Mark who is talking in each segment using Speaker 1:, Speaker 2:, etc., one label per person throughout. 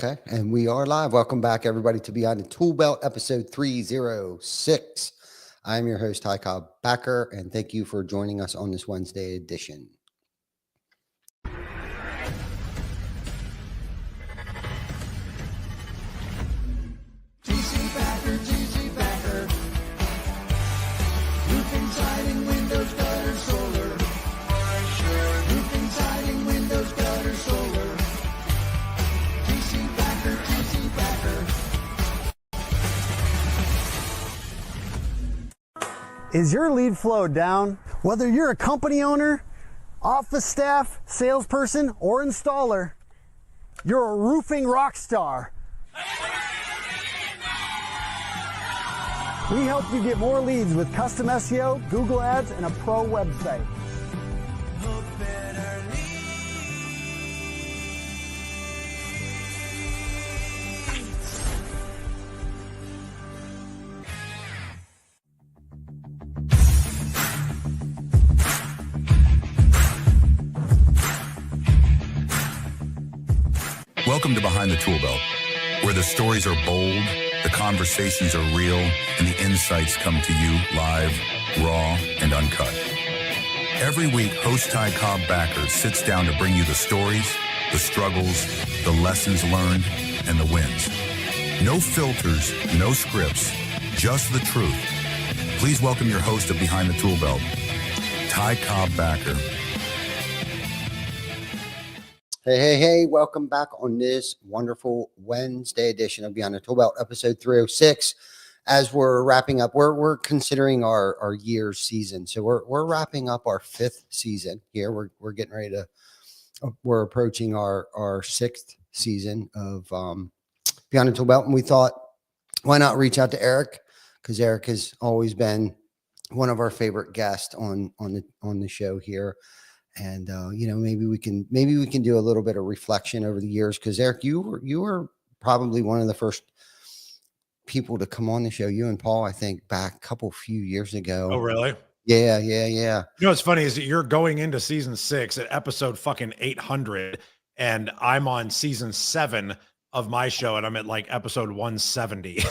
Speaker 1: Okay, and we are live. Welcome back, everybody, to Beyond the ToolBelt, episode 306. I'm your host, Cobb, and thank you for joining us on this Wednesday edition.
Speaker 2: Roofing, siding, windows, gutter, solar. Roofing, siding, windows, gutter, solar. TC Backer, TC Backer.
Speaker 3: Is your lead flow down? Whether you're a company owner, office staff, salesperson, or installer, you're a roofing rock star. We help you get more leads with custom SEO, Google Ads, and a pro website.
Speaker 4: Welcome to Behind the ToolBelt, where the stories are bold, the conversations are real, and the insights come to you live, raw, and uncut. Every week, host Cobb sits down to bring you the stories, the struggles, the lessons learned, and the wins. No filters, no scripts, just the truth. Please welcome your host of Behind the ToolBelt, Cobb.
Speaker 1: Hey, welcome back on this wonderful Wednesday edition of Beyond the ToolBelt, episode 306. As we're wrapping up, we're considering our year's season. So we're wrapping up our fifth season here. We're getting ready to, we're approaching our sixth season of Beyond the ToolBelt. And we thought, why not reach out to Eric? Because Eric has always been one of our favorite guests on the show here. And maybe we can do a little bit of reflection over the years, because Eric, you were probably one of the first people to come on the show. You and Paul, I think, back a few years ago.
Speaker 5: Oh, really?
Speaker 1: Yeah.
Speaker 5: You know what's funny is that you're going into season 6 at episode fucking 800, and I'm on season 7 of my show, and I'm at like episode 170.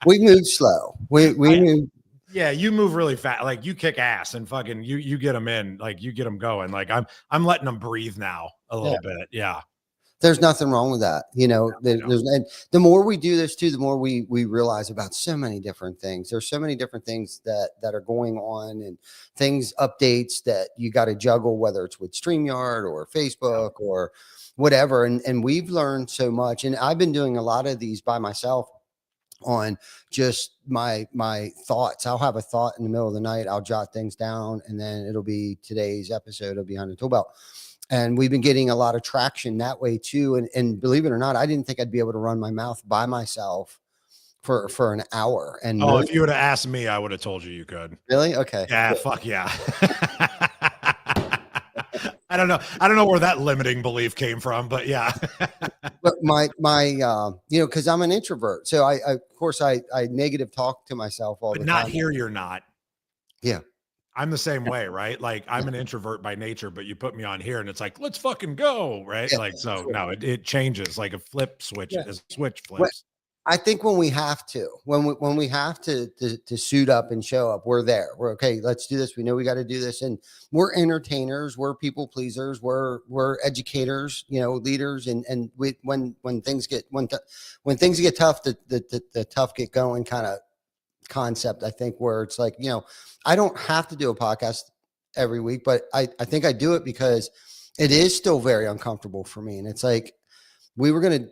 Speaker 1: We move slow. We move.
Speaker 5: Yeah, you move really fast. Like, you kick ass and fucking you get them in, like you get them going. Like, I'm letting them breathe now a little bit. Yeah.
Speaker 1: There's nothing wrong with that. And the more we do this too, the more we realize about so many different things. There's so many different things that are going on, and updates that you got to juggle, whether it's with StreamYard or Facebook or whatever. And we've learned so much. And I've been doing a lot of these by myself on just my thoughts. I'll have a thought in the middle of the night. I'll jot things down, and then it'll be today's episode of Behind the ToolBelt. And we've been getting a lot of traction that way too. And believe it or not, I didn't think I'd be able to run my mouth by myself for an hour. And
Speaker 5: if you would have asked me, I would have told you could.
Speaker 1: Really? Okay.
Speaker 5: Yeah. Fuck yeah. I don't know where that limiting belief came from, but yeah.
Speaker 1: But my because I'm an introvert, so I of course I negative talk to myself all the time.
Speaker 5: But not here, you're not.
Speaker 1: Yeah.
Speaker 5: I'm the same way, right? Like, I'm an introvert by nature, but you put me on here and it's like, let's fucking go, right?
Speaker 1: Yeah,
Speaker 5: like, so
Speaker 1: sure.
Speaker 5: no, it changes like a flip switch.
Speaker 1: Yeah.
Speaker 5: A switch flips.
Speaker 1: I think when we have to, when we have to suit up and show up, we're there. We're okay. Let's do this. We know we got to do this, and we're entertainers. We're people pleasers. We're educators. Leaders. And when things get tough, the tough get going kind of concept. I think where it's like, I don't have to do a podcast every week, but I think I do it because it is still very uncomfortable for me. And it's like we were gonna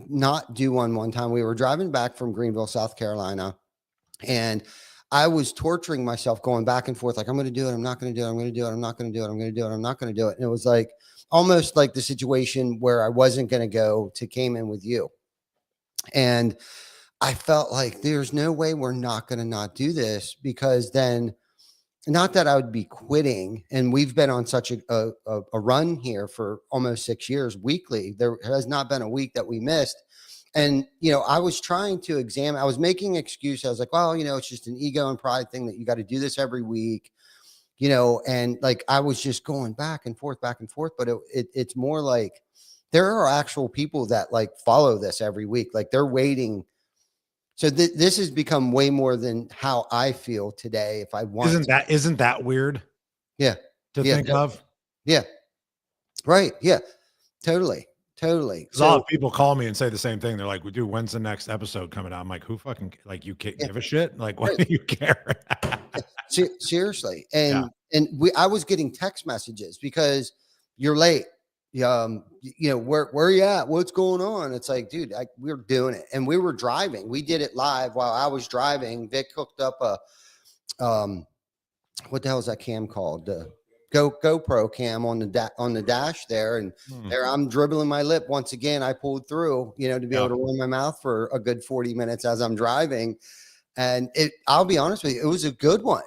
Speaker 1: not do one time. We were driving back from Greenville, South Carolina, and I was torturing myself going back and forth. Like, I'm going to do it. I'm not going to do it. I'm going to do it. I'm not going to do it. I'm going to do it. I'm not going to do it. And it was like almost like the situation where I wasn't going to go to Cayman with you. And I felt like there's no way we're not going to not do this, because then, not that I would be quitting. And we've been on such a run here for almost 6 years weekly. There has not been a week that we missed. And, I was trying to examine, I was making an excuse. I was like, well, it's just an ego and pride thing that you got to do this every week, and like, I was just going back and forth, but it's more like there are actual people that like follow this every week. Like they're waiting. So this has become way more than how I feel today. If I want,
Speaker 5: Isn't that weird
Speaker 1: yeah,
Speaker 5: to
Speaker 1: yeah,
Speaker 5: think of?
Speaker 1: yeah, right, yeah, totally.
Speaker 5: A lot of people call me and say the same thing. They're like, "We do. When's the next episode coming out?" I'm like, "Who fucking like you can't give a shit? Like, why do you care?"
Speaker 1: Seriously,
Speaker 5: Yeah.
Speaker 1: and I was getting text messages because you're late. You know, where you at? What's going on? It's like, dude, we're doing it, and we were driving. We did it live while I was driving. Vic hooked up a what the hell is that cam called? The GoPro cam on the dash there, and there I'm dribbling my lip once again. I pulled through, you know, to be able to run my mouth for a good 40 minutes as I'm driving. And I'll be honest with you, it was a good one.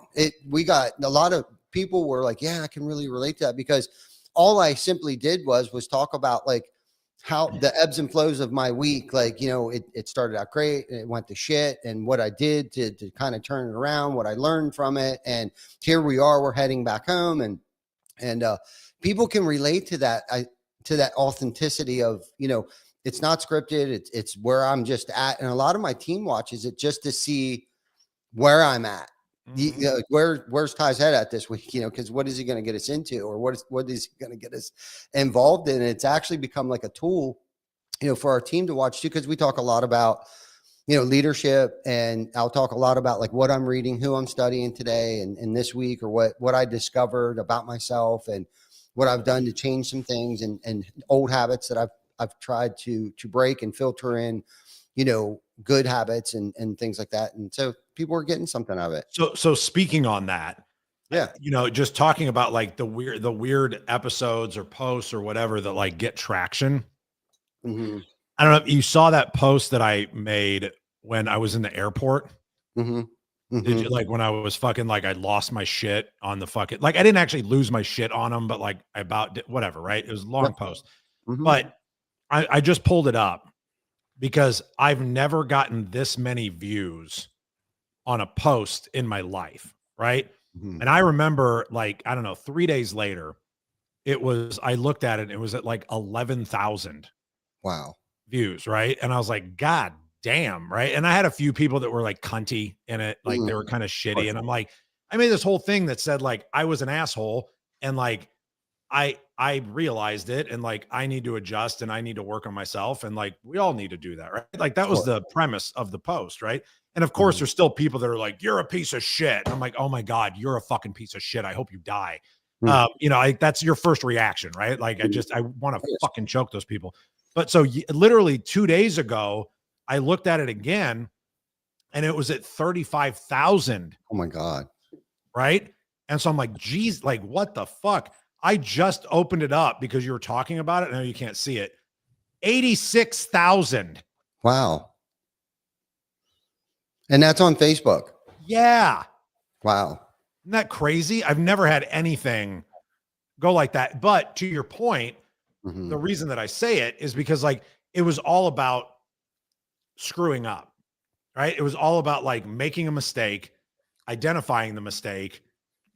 Speaker 1: We got a lot of people were like, yeah, I can really relate to that, because all I simply did was talk about like how the ebbs and flows of my week. Like, you know, it started out great and it went to shit, and what I did to kind of turn it around, what I learned from it. And here we are, we're heading back home, and people can relate to that. To that authenticity of, you know, it's not scripted. It's where I'm just at. And a lot of my team watches it just to see where I'm at. Where's Ty's head at this week? You know, because what is he going to get us into, or what is he going to get us involved in? And it's actually become like a tool, you know, for our team to watch too, because we talk a lot about, you know, leadership, and I'll talk a lot about like what I'm reading, who I'm studying today and this week, or what I discovered about myself and what I've done to change some things, and old habits that I've tried to break and filter in, you know, good habits and things like that. And so people are getting something out of it.
Speaker 5: So speaking on that,
Speaker 1: Yeah.
Speaker 5: you know, just talking about like the weird episodes or posts or whatever that like get traction.
Speaker 1: Mm-hmm.
Speaker 5: I don't know if you saw that post that I made when I was in the airport.
Speaker 1: Mm-hmm. Mm-hmm.
Speaker 5: Did you, like, when I was fucking like, I lost my shit on the fucking, like, I didn't actually lose my shit on them, but like I about did, whatever, right? It was a long post, but I just pulled it up because I've never gotten this many views on a post in my life, right?
Speaker 1: Mm-hmm.
Speaker 5: And I remember, like, I don't know, 3 days later, I looked at it, it was at like 11,000
Speaker 1: Wow.
Speaker 5: views, right? And I was like, God damn, right? And I had a few people that were like cunty in it, like they were kind of shitty. And I'm like, I made this whole thing that said like I was an asshole, and like I realized it, and like I need to adjust and I need to work on myself, and like we all need to do that, right? Like that was the premise of the post, right? And of course, there's still people that are like, "You're a piece of shit." And I'm like, "Oh my God, you're a fucking piece of shit. I hope you die." You know, that's your first reaction, right? Like I want to fucking choke those people. But so literally 2 days ago, I looked at it again, and it was at 35,000.
Speaker 1: Oh my God.
Speaker 5: Right. And so I'm like, geez, like what the fuck? I just opened it up because you were talking about it. I know you can't see it. 86,000.
Speaker 1: Wow. And that's on Facebook.
Speaker 5: Yeah.
Speaker 1: Wow.
Speaker 5: Isn't that crazy? I've never had anything go like that. But to your point, the reason that I say it is because like it was all about screwing up, right? It was all about like making a mistake, identifying the mistake,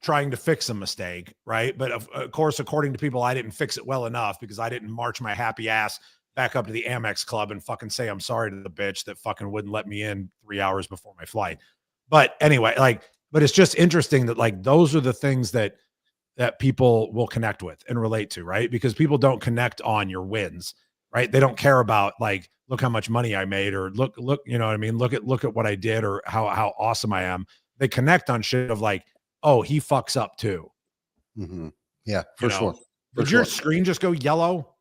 Speaker 5: trying to fix a mistake, right? But of course, according to people, I didn't fix it well enough because I didn't march my happy ass back up to the Amex Club and fucking say I'm sorry to the bitch that fucking wouldn't let me in 3 hours before my flight. But anyway, like, but it's just interesting that like those are the things that people will connect with and relate to, right? Because people don't connect on your wins, right? They don't care about like, look how much money I made, or look, you know what I mean? Look at what I did, or how awesome I am. They connect on shit of like, oh, he fucks up too.
Speaker 1: Yeah, for sure.
Speaker 5: Did your screen just go yellow?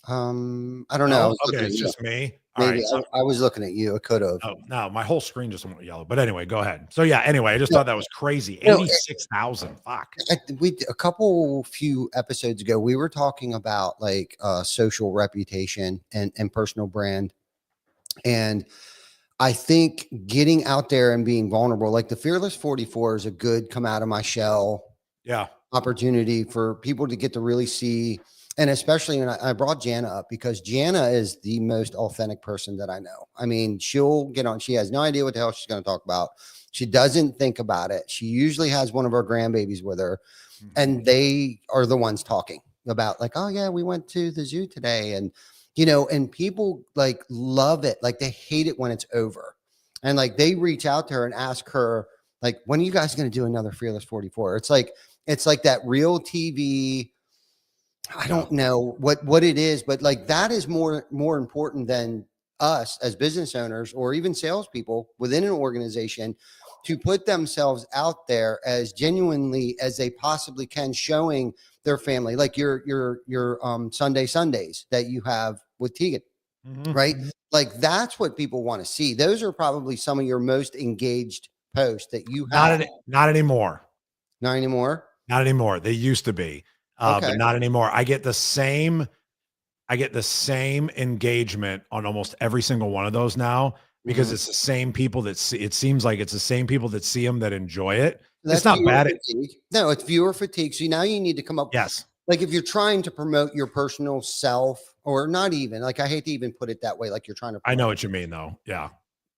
Speaker 1: I don't know.
Speaker 5: Okay, it's just me.
Speaker 1: Maybe.
Speaker 5: All right.
Speaker 1: I was looking at you. It could have.
Speaker 5: Oh no, my whole screen just went yellow. But anyway, go ahead. So yeah, anyway, I just thought that was crazy. 86,000. Fuck.
Speaker 1: A few episodes ago, we were talking about like social reputation and personal brand. And I think getting out there and being vulnerable, like the Fearless 44 is a good come out of my shell opportunity for people to get to really see. And especially when I brought Jana up, because Jana is the most authentic person that I know. I mean, she'll get on. She has no idea what the hell she's going to talk about. She doesn't think about it. She usually has one of her grandbabies with her, and they are the ones talking. about like, oh yeah, we went to the zoo today. And, you know, and people like love it. Like they hate it when it's over. And like they reach out to her and ask her, like, when are you guys going to do another Fearless 44? It's like that real TV. I don't know what it is, but like that is more important than us as business owners or even salespeople within an organization to put themselves out there as genuinely as they possibly can, showing their family, like your Sundays that you have with Tegan, right? Like that's what people want to see. Those are probably some of your most engaged posts that you have.
Speaker 5: Not anymore.
Speaker 1: Not anymore.
Speaker 5: Not anymore. They used to be,
Speaker 1: Okay.
Speaker 5: but not anymore. I get the same engagement on almost every single one of those now because it's the same people that see. It seems like it's the same people that see them that enjoy it.
Speaker 1: That's
Speaker 5: it's not
Speaker 1: viewer
Speaker 5: bad.
Speaker 1: fatigue. No, it's viewer fatigue. So now you need to come up.
Speaker 5: Yes.
Speaker 1: Like if you're trying to promote your personal self, or not even, like I hate to even put it that way, like you're trying to
Speaker 5: I know
Speaker 1: promote,
Speaker 5: what you mean though. Yeah.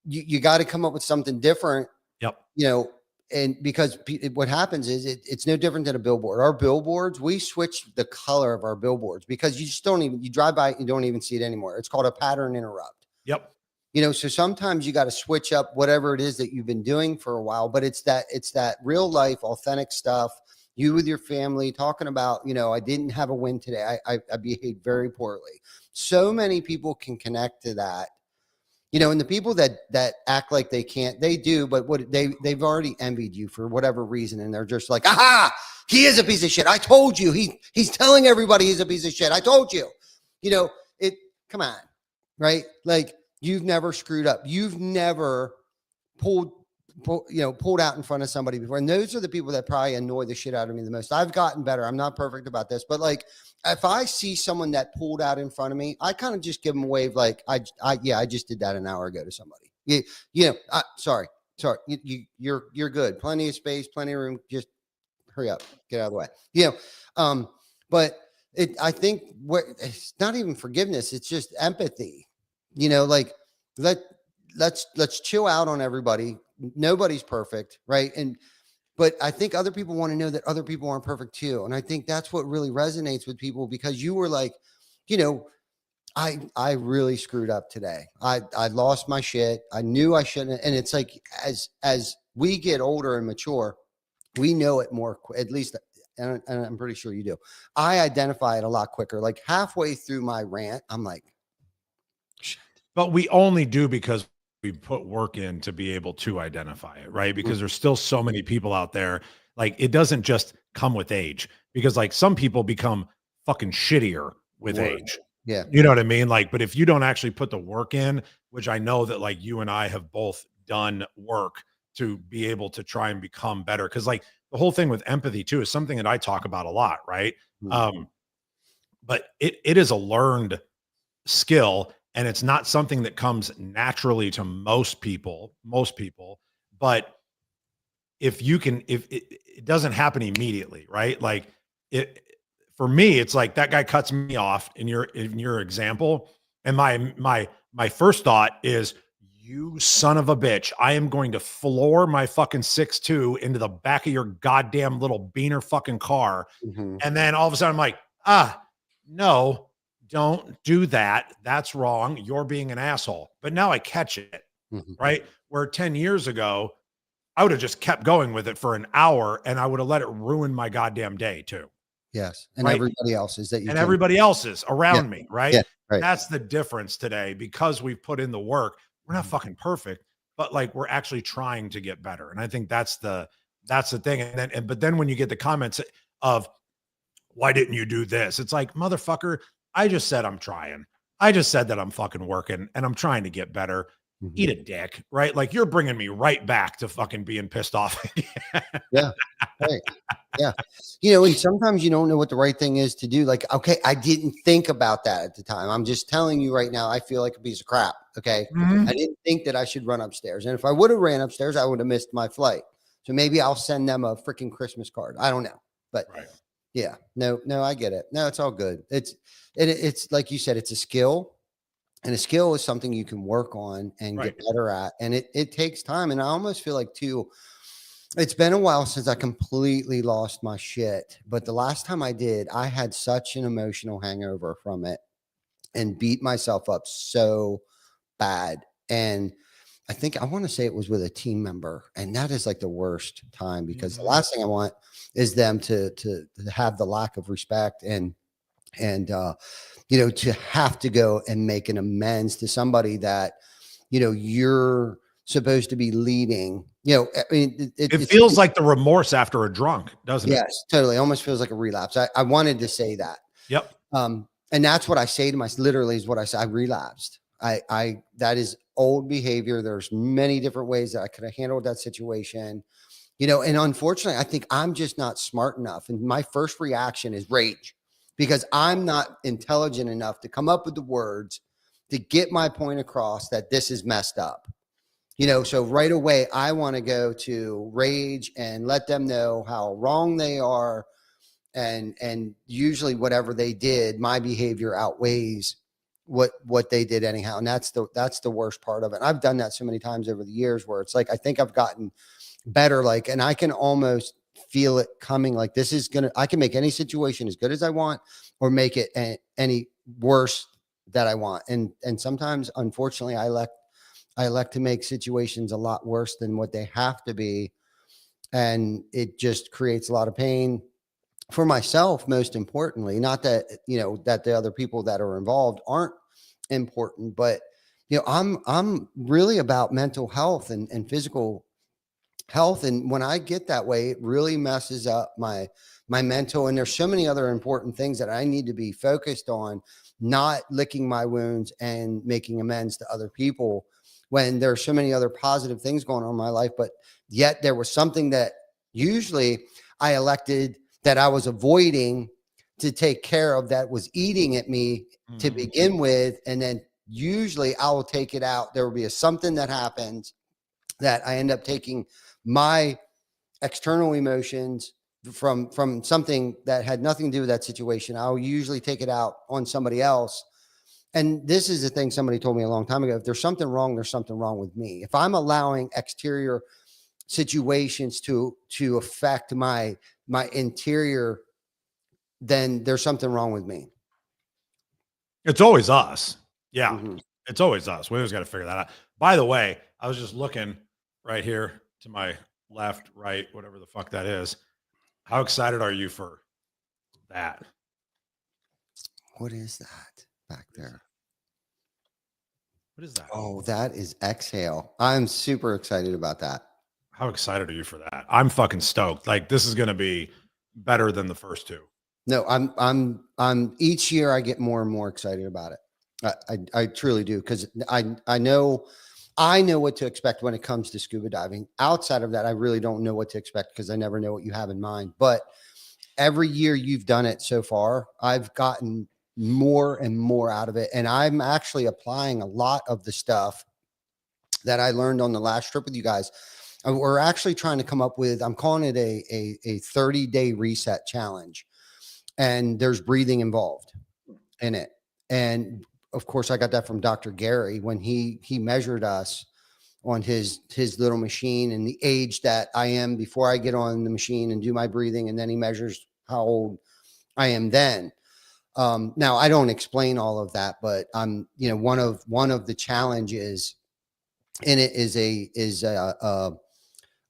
Speaker 1: you got to come up with something different,
Speaker 5: Yep.
Speaker 1: you know, and because what happens is it's no different than a billboard. Our billboards, we switched the color of our billboards because you just don't even, you drive by, you don't even see it anymore. It's called a pattern interrupt.
Speaker 5: Yep.
Speaker 1: You know, so sometimes you got to switch up whatever it is that you've been doing for a while, but it's that real life, authentic stuff. You with your family talking about, you know, I didn't have a win today. I behaved very poorly. So many people can connect to that, you know, and the people that act like they can't, they do, but what they've already envied you for whatever reason. And they're just like, aha, he is a piece of shit. I told you. He's telling everybody he's a piece of shit. I told you, you know, come on, right? Like you've never screwed up. You've never pulled out in front of somebody before. And those are the people that probably annoy the shit out of me the most. I've gotten better. I'm not perfect about this, but like, if I see someone that pulled out in front of me, I kind of just give them a wave. Like I just did that an hour ago to somebody. Sorry. You're good. Plenty of space, plenty of room. Just hurry up, get out of the way. But I think it's not even forgiveness. It's just empathy, you know, like let's chill out on everybody. Nobody's perfect. Right. But I think other people want to know that other people aren't perfect too. And I think that's what really resonates with people, because you were like, you know, I really screwed up today. I lost my shit. I knew I shouldn't. And it's like, as we get older and mature, we know it more, at least, and I'm pretty sure you do. I identify it a lot quicker. Like halfway through my rant, I'm like, shit.
Speaker 5: But we only do because we put work in to be able to identify it, right? Because there's still so many people out there. Like it doesn't just come with age, because like some people become fucking shittier with age.
Speaker 1: Yeah.
Speaker 5: You know what I mean? Like, but if you don't actually put the work in, which I know that like you and I have both done work to be able to try and become better. Cause like the whole thing with empathy too is something that I talk about a lot. Right. But it is a learned skill. And it's not something that comes naturally to most people, but if it doesn't happen immediately, right? Like for me, it's like that guy cuts me off in your example. And my first thought is, you son of a bitch, I am going to floor my fucking 6'2" into the back of your goddamn little beaner fucking car. And then all of a sudden I'm like, no, don't do that. That's wrong. You're being an asshole. But now I catch it, right? Where 10 years ago, I would have just kept going with it for an hour and I would have let it ruin my goddamn day too.
Speaker 1: Yes. And
Speaker 5: right?
Speaker 1: everybody else's
Speaker 5: everybody else's around me, right?
Speaker 1: Yeah, right.
Speaker 5: That's the difference today, because we've put in the work. We're not fucking perfect, but like we're actually trying to get better. And I think that's the thing. But then when you get the comments of, why didn't you do this? It's like, motherfucker, I just said I'm trying. I just said that I'm fucking working and I'm trying to get better. Eat a dick, right? Like you're bringing me right back to fucking being pissed off.
Speaker 1: Yeah. Right. Yeah. You know, and sometimes you don't know what the right thing is to do. Like, okay, I didn't think about that at the time. I'm just telling you right now, I feel like a piece of crap. Okay. I didn't think that I should run upstairs. And if I would have ran upstairs, I would have missed my flight. So maybe I'll send them a freaking Christmas card. I don't know. But yeah, no, I get it. No, it's all good. It's like you said, it's a skill. And a skill is something you can work on and get better at. And it takes time. And I almost feel like too, It's been a while since I completely lost my shit, but the last time I did, I had such an emotional hangover from it and beat myself up so bad. And I think I want to say it was with a team member, and that is like the worst time because the last thing I want is them to have the lack of respect and you know, to have to go and make an amends to somebody that, you know, you're supposed to be leading. You know, I mean,
Speaker 5: It feels like the remorse after a drunk, doesn't it?
Speaker 1: yes, totally. Almost feels like a relapse. I wanted to say that.
Speaker 5: Yep.
Speaker 1: And that's what I say to myself, literally is what I say. I relapsed. That is old behavior. There's many different ways that I could have handled that situation, you know, and unfortunately, I think I'm just not smart enough. And my first reaction is rage because I'm not intelligent enough to come up with the words to get my point across that this is messed up. You know, so right away, I want to go to rage and let them know how wrong they are. And usually whatever they did, my behavior outweighs what they did anyhow. And that's the worst part of it. I've done that so many times over the years where it's like, I think I've gotten better, like, and I can almost feel it coming. Like I can make any situation as good as I want or make it any worse that I want. And sometimes, unfortunately, I elect to make situations a lot worse than what they have to be. And it just creates a lot of pain for myself, most importantly. Not that, you know, that the other people that are involved aren't important, but, you know, I'm really about mental health and physical health. And when I get that way, it really messes up my mental. And there's so many other important things that I need to be focused on, not licking my wounds and making amends to other people when there's so many other positive things going on in my life. But yet there was something that usually I elected that I was avoiding to take care of that was eating at me to begin with. And then usually I will take it out. There will be something that happens that I end up taking my external emotions from something that had nothing to do with that situation. I'll usually take it out on somebody else. And this is the thing somebody told me a long time ago. If there's something wrong, there's something wrong with me. If I'm allowing exterior situations to affect my interior, then there's something wrong with me.
Speaker 5: It's always us. Yeah.
Speaker 1: Mm-hmm.
Speaker 5: It's always us. We always got to figure that out. By the way, I was just looking right here to my left, right, whatever the fuck that is. How excited are you for that?
Speaker 1: What is that back there?
Speaker 5: What is that?
Speaker 1: Oh, that is exhale. I'm super excited about that.
Speaker 5: How excited are you for that? I'm fucking stoked. Like, this is going to be better than the first two.
Speaker 1: No, I'm each year I get more and more excited about it. I truly do. Cause I know what to expect when it comes to scuba diving. Outside of that, I really don't know what to expect because I never know what you have in mind. But every year you've done it so far, I've gotten more and more out of it. And I'm actually applying a lot of the stuff that I learned on the last trip with you guys. We're actually trying to come up with, I'm calling it a 30-day reset challenge. And there's breathing involved in it. And of course, I got that from Dr. Gary when he measured us on his little machine and the age that I am before I get on the machine and do my breathing. And then he measures how old I am then. Now I don't explain all of that, but you know, one of the challenges in it is a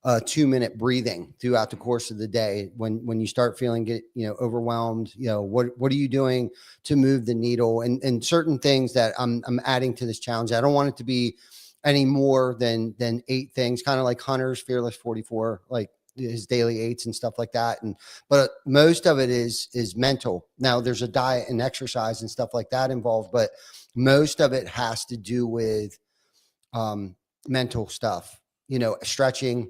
Speaker 1: 2-minute breathing throughout the course of the day. When you start feeling overwhelmed, you know, what are you doing to move the needle and certain things that I'm adding to this challenge. I don't want it to be any more than 8 things, kind of like Hunter's Fearless 44, like his daily 8s and stuff like that. But most of it is mental. Now there's a diet and exercise and stuff like that involved, but most of it has to do with mental stuff, you know, stretching,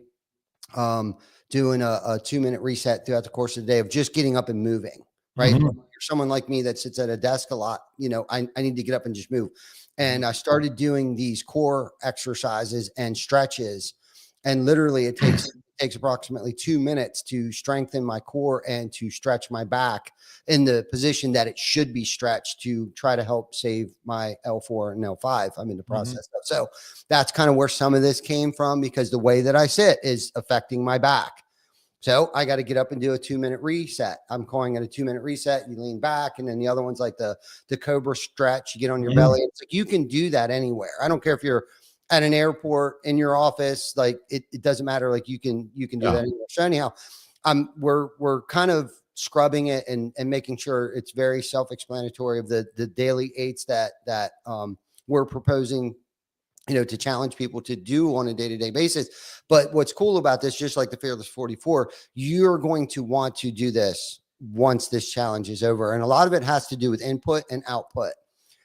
Speaker 1: doing a 2-minute reset throughout the course of the day of just getting up and moving, right?
Speaker 5: Mm-hmm.
Speaker 1: If you're someone like me that sits at a desk a lot, you know, I need to get up and just move. And I started doing these core exercises and stretches. And literally it takes approximately 2 minutes to strengthen my core and to stretch my back in the position that it should be stretched to try to help save my L4 and L5. I'm in the process of. So that's kind of where some of this came from, because the way that I sit is affecting my back. So I got to get up and do a 2-minute reset. I'm calling it a 2-minute reset. You lean back, and then the other one's like the Cobra stretch. You get on your belly. It's like you can do that anywhere. I don't care if you're at an airport, in your office, like it doesn't matter. Like you can do that anywhere. So anyhow, we're kind of scrubbing it and making sure it's very self-explanatory of the daily 8s that we're proposing, to challenge people to do on a day-to-day basis. But what's cool about this, just like the Fearless 44, you're going to want to do this once this challenge is over. And a lot of it has to do with input and output.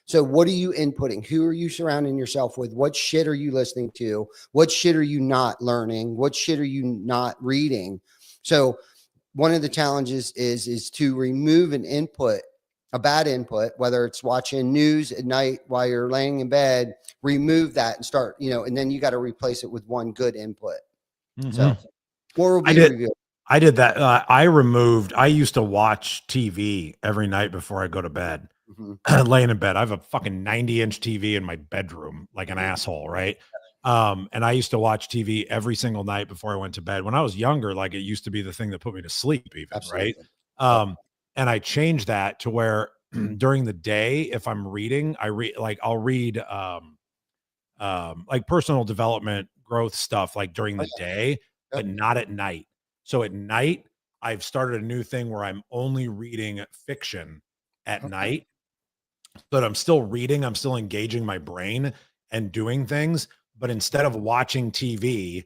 Speaker 1: So what are you inputting? Who are you surrounding yourself with? What shit are you listening to? What shit are you not learning? What shit are you not reading? So one of the challenges is to remove an input, a bad input, whether it's watching news at night while you're laying in bed, remove that and start, and then you got to replace it with one good input. So or
Speaker 5: I did that. I used to watch TV every night before I go to bed, laying in bed. I have a fucking 90-inch TV in my bedroom, like an asshole. Right. And I used to watch TV every single night before I went to bed. When I was younger, like it used to be the thing that put me to sleep even. Absolutely. Right. And I changed that to where during the day, if I'm reading, I'll read like personal development, growth stuff like during the day, but not at night. So at night, I've started a new thing where I'm only reading fiction at night. But I'm still reading, I'm still engaging my brain and doing things. But instead of watching TV,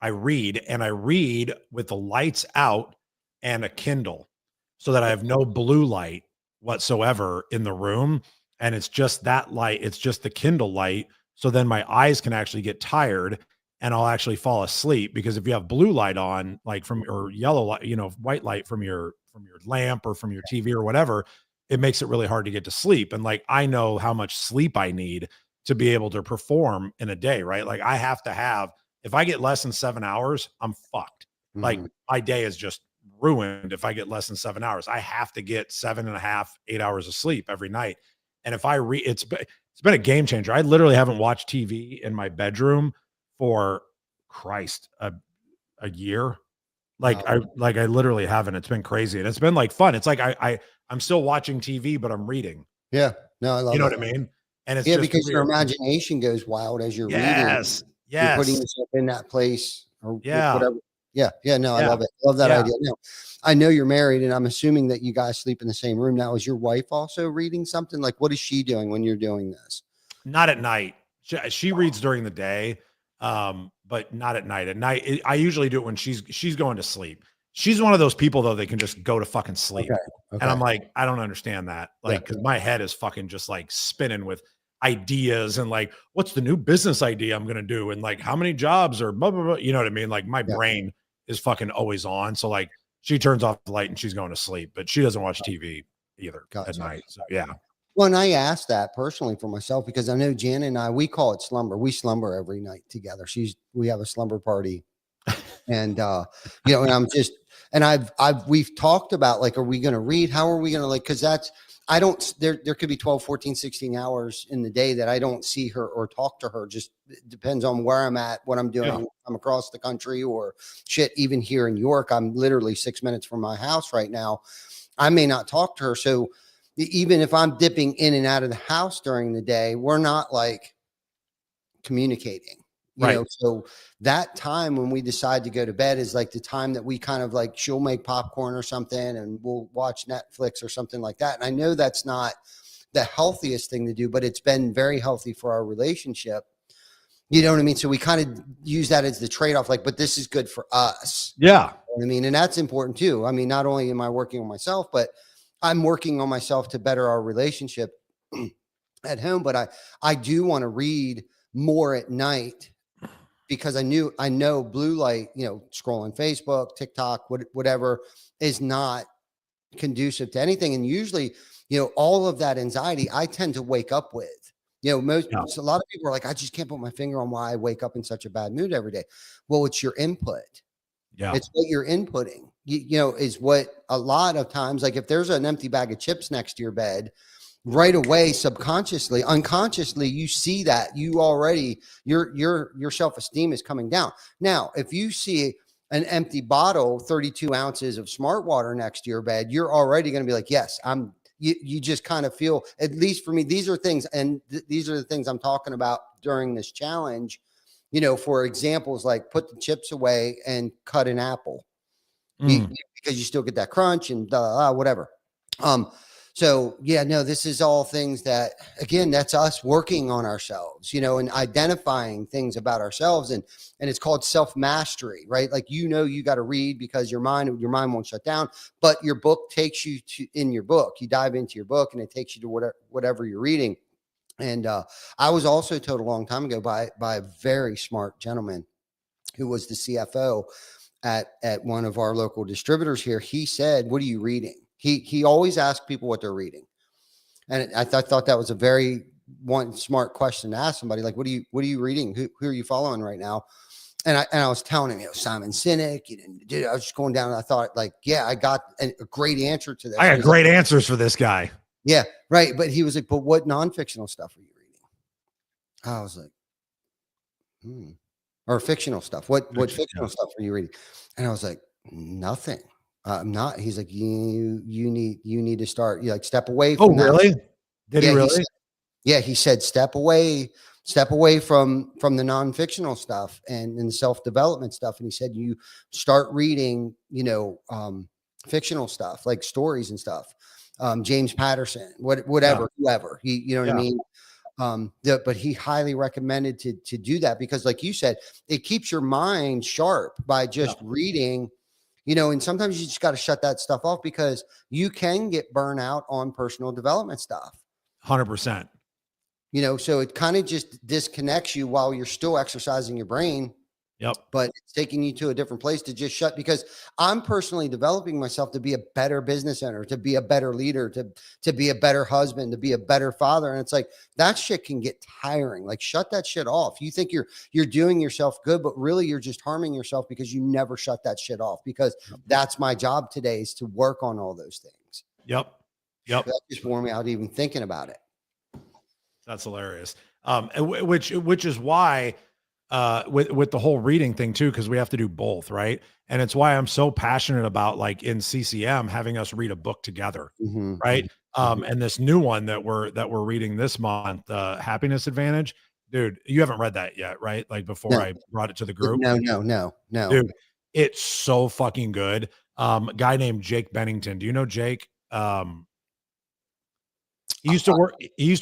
Speaker 5: I read, and I read with the lights out and a Kindle, so that I have no blue light whatsoever in the room. And it's just that light. It's just the Kindle light. So then my eyes can actually get tired and I'll actually fall asleep, because if you have blue light on, like from or yellow light, white light from your lamp or from your TV or whatever, it makes it really hard to get to sleep. And like, I know how much sleep I need to be able to perform in a day, right? Like I have to have, if I get less than 7 hours, I'm fucked. Like my day is just ruined. If I get less than 7 hours, I have to get 7.5, 8 hours of sleep every night. And if I it's been a game changer. I literally haven't watched TV in my bedroom for a year. Like I literally haven't. It's been crazy. And it's been like fun. It's like I'm still watching TV, but I'm reading.
Speaker 1: Yeah. No, I love
Speaker 5: You know
Speaker 1: that.
Speaker 5: what I mean? And it's
Speaker 1: because
Speaker 5: weird.
Speaker 1: your imagination goes wild as you're reading.
Speaker 5: Yes.
Speaker 1: You're putting yourself in that place or whatever. Yeah. No, I love it. Love that idea. No, I know you're married, and I'm assuming that you guys sleep in the same room now. Is your wife also reading something? Like, what is she doing when you're doing this?
Speaker 5: Not at night. She reads during the day, but not at night. At night, I usually do it when she's going to sleep. She's one of those people though, they can just go to fucking sleep. Okay. And I'm like, I don't understand that. Like, cause my head is fucking just like spinning with ideas and like, what's the new business idea I'm going to do? And like, how many jobs or blah, blah, blah. You know what I mean? Like my brain is fucking always on. So like she turns off the light and she's going to sleep, but she doesn't watch TV either at night. So yeah.
Speaker 1: Well, and I asked that personally for myself, because I know Jan and I, we call it slumber. We slumber every night together. We have a slumber party. And, and I'm just, and we've talked about like, are we going to read? How are we going to like, cause there could be 12, 14, 16 hours in the day that I don't see her or talk to her. Just it depends on where I'm at, what I'm doing. Yeah. I'm across the country or shit. Even here in York, I'm literally 6 minutes from my house right now. I may not talk to her. So even if I'm dipping in and out of the house during the day, we're not like communicating. You know, so that time when we decide to go to bed is like the time that we kind of like, she'll make popcorn or something and we'll watch Netflix or something like that. And I know that's not the healthiest thing to do, but it's been very healthy for our relationship. You know what I mean? So we kind of use that as the trade-off, like, but this is good for us.
Speaker 5: Yeah.
Speaker 1: You know what I mean? And that's important too. I mean, not only am I working on myself, but I'm working on myself to better our relationship at home. But I do want to read more at night, because I know blue light, scrolling Facebook, TikTok, whatever is not conducive to anything. And usually, all of that anxiety, I tend to wake up with, so a lot of people are like, I just can't put my finger on why I wake up in such a bad mood every day. Well, it's your input.
Speaker 5: Yeah.
Speaker 1: It's what you're inputting, is what a lot of times, like if there's an empty bag of chips next to your bed, right away, subconsciously, unconsciously, you see that you already, your self-esteem is coming down. Now, if you see an empty bottle, 32 ounces of smart water next to your bed, you're already going to be like, yes, you just kind of feel, at least for me, these are things, and these are the things I'm talking about during this challenge. For examples, like put the chips away and cut an apple, because you still get that crunch and whatever. So yeah, no, this is all things that, again, that's us working on ourselves, and identifying things about ourselves. And it's called self-mastery, right? Like, you got to read because your mind won't shut down, but your book takes you in your book, you dive into your book and it takes you to whatever you're reading. And I was also told a long time ago by a very smart gentleman who was the CFO at one of our local distributors here. He said, "What are you reading?" He always asked people what they're reading, and I thought that was a very smart question to ask somebody. Like, what are you reading? Who are you following right now? And I was telling him, Simon Sinek. I was just going down, and I thought, like, yeah, I got a great answer to this.
Speaker 5: I got great answers for this guy.
Speaker 1: Yeah, right. But he was like, "But what non-fictional stuff are you reading?" I was like, or fictional stuff. What fictional stuff are you reading? And I was like, nothing. I'm not. He's like, you need to start. You step away from that.
Speaker 5: Really? Did he really?
Speaker 1: He said, step away from the non-fictional stuff and the self-development stuff. And he said, you start reading, fictional stuff, like stories and stuff. James Patterson, whoever, he, what I mean? But he highly recommended to do that, because like you said, it keeps your mind sharp by just reading, and sometimes you just got to shut that stuff off, because you can get burnout on personal development stuff.
Speaker 5: 100%.
Speaker 1: So it kind of just disconnects you while you're still exercising your brain.
Speaker 5: Yep.
Speaker 1: But it's taking you to a different place to just shut, because I'm personally developing myself to be a better business owner, to be a better leader, to be a better husband, to be a better father. And it's like, that shit can get tiring. Like, shut that shit off. You think you're doing yourself good, but really you're just harming yourself because you never shut that shit off, because that's my job today, is to work on all those things.
Speaker 5: Yep.
Speaker 1: That just wore me out even thinking about it.
Speaker 5: That's hilarious. Which is why, with the whole reading thing too, because we have to do both, right? And it's why I'm so passionate about, like, in CCM, having us read a book together, right? And this new one that we're reading this month, Happiness Advantage, dude, you haven't read that yet, right? Like, before I brought it to the group.
Speaker 1: No,
Speaker 5: dude, it's so fucking good. A guy named Jake Bennington. Do you know Jake? He used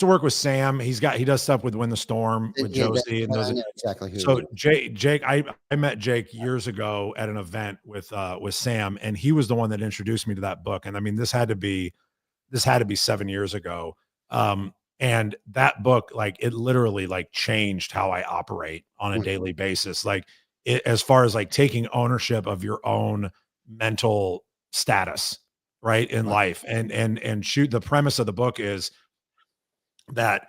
Speaker 5: to work with Sam. He does stuff with Win the Storm with Josie and those.
Speaker 1: I know exactly who.
Speaker 5: So Jake, I met Jake years ago at an event with Sam, and he was the one that introduced me to that book. And I mean, this had to be 7 years ago. And that book, like, it literally, like, changed how I operate on a daily basis. Like, as far as, like, taking ownership of your own mental status, right, in life. And shoot, the premise of the book is that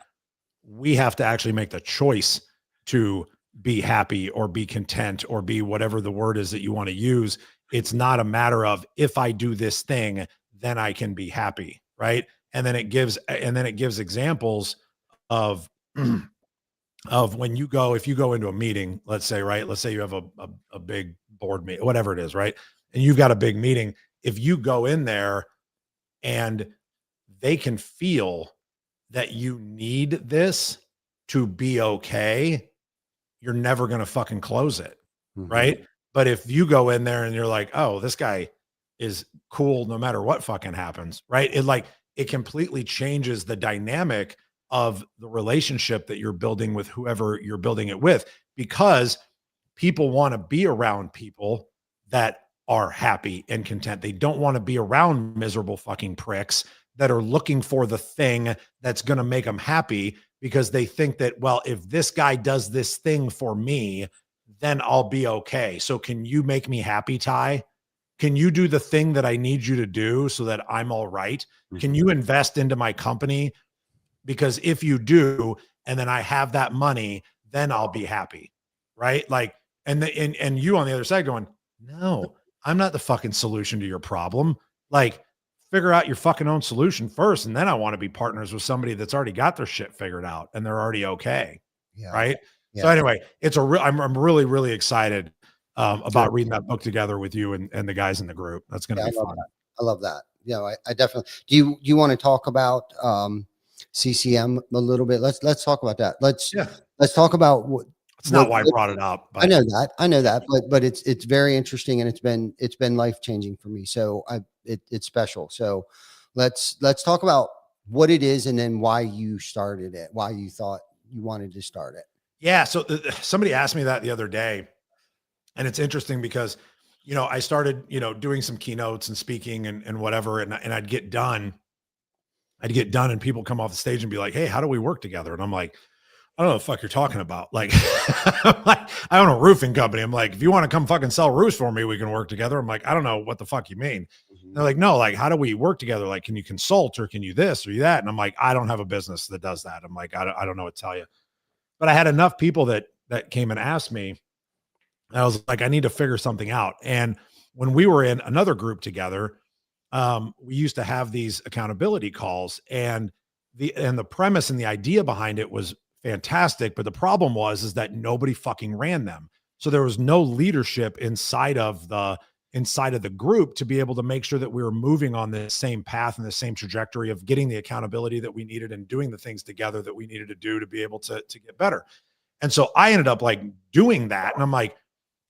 Speaker 5: we have to actually make the choice to be happy or be content or be whatever the word is that you want to use. It's not a matter of, if I do this thing, then I can be happy, right? And then it gives examples of when if you go into a meeting, let's say you have a big board meeting, whatever it is, right? And you've got a big meeting. If you go in there and they can feel that you need this to be okay, you're never going to fucking close it. Right. But if you go in there and you're like, oh, this guy is cool no matter what fucking happens, right? It completely changes the dynamic of the relationship that you're building with whoever you're building it with, because people want to be around people that are happy and content. They don't want to be around miserable fucking pricks that are looking for the thing that's going to make them happy, because they think that, well, if this guy does this thing for me, then I'll be okay. So can you make me happy, Ty? Can you do the thing that I need you to do so that I'm all right? Can you invest into my company? Because if you do, and then I have that money, then I'll be happy. Right. Like, and you on the other side going, no, I'm not the fucking solution to your problem. Like, figure out your fucking own solution first. And then I want to be partners with somebody that's already got their shit figured out and they're already okay.
Speaker 1: Yeah.
Speaker 5: Right. So
Speaker 1: Yeah.
Speaker 5: anyway, it's I'm really, really excited about
Speaker 1: Sure.
Speaker 5: reading that book together with you and the guys in the group. That's going to
Speaker 1: Yeah,
Speaker 5: be
Speaker 1: I love
Speaker 5: fun.
Speaker 1: that. I love that. You know, I definitely, do you want to talk about CCM a little bit? Let's talk about that. Let's talk about what,
Speaker 5: It's not why I brought it up,
Speaker 1: I
Speaker 5: but
Speaker 1: know that, but it's very interesting, and it's been life-changing for me. So it's special. So let's talk about what it is, and then why you started it, why you thought you wanted to start it.
Speaker 5: yeah. So somebody asked me that the other day, and it's interesting because, I started, doing some keynotes and speaking and whatever, and I'd get done and people come off the stage and be like, "Hey, how do we work together?" And I'm like, I don't know what the fuck you're talking about. Like, I own a roofing company. I'm like, if you want to come fucking sell roofs for me, we can work together. I'm like, I don't know what the fuck you mean. They're like, no, like, how do we work together? Like, can you consult or can you this or you that? And I'm like, I don't have a business that does that. I'm like, I don't know what to tell you. But I had enough people that came and asked me. And I was like, I need to figure something out. And when we were in another group together, we used to have these accountability calls, and the premise and the idea behind it was fantastic. But the problem is that nobody fucking ran them. So there was no leadership inside of the group to be able to make sure that we were moving on the same path and the same trajectory of getting the accountability that we needed and doing the things together that we needed to do to be able to get better. And so I ended up like doing that. And I'm like,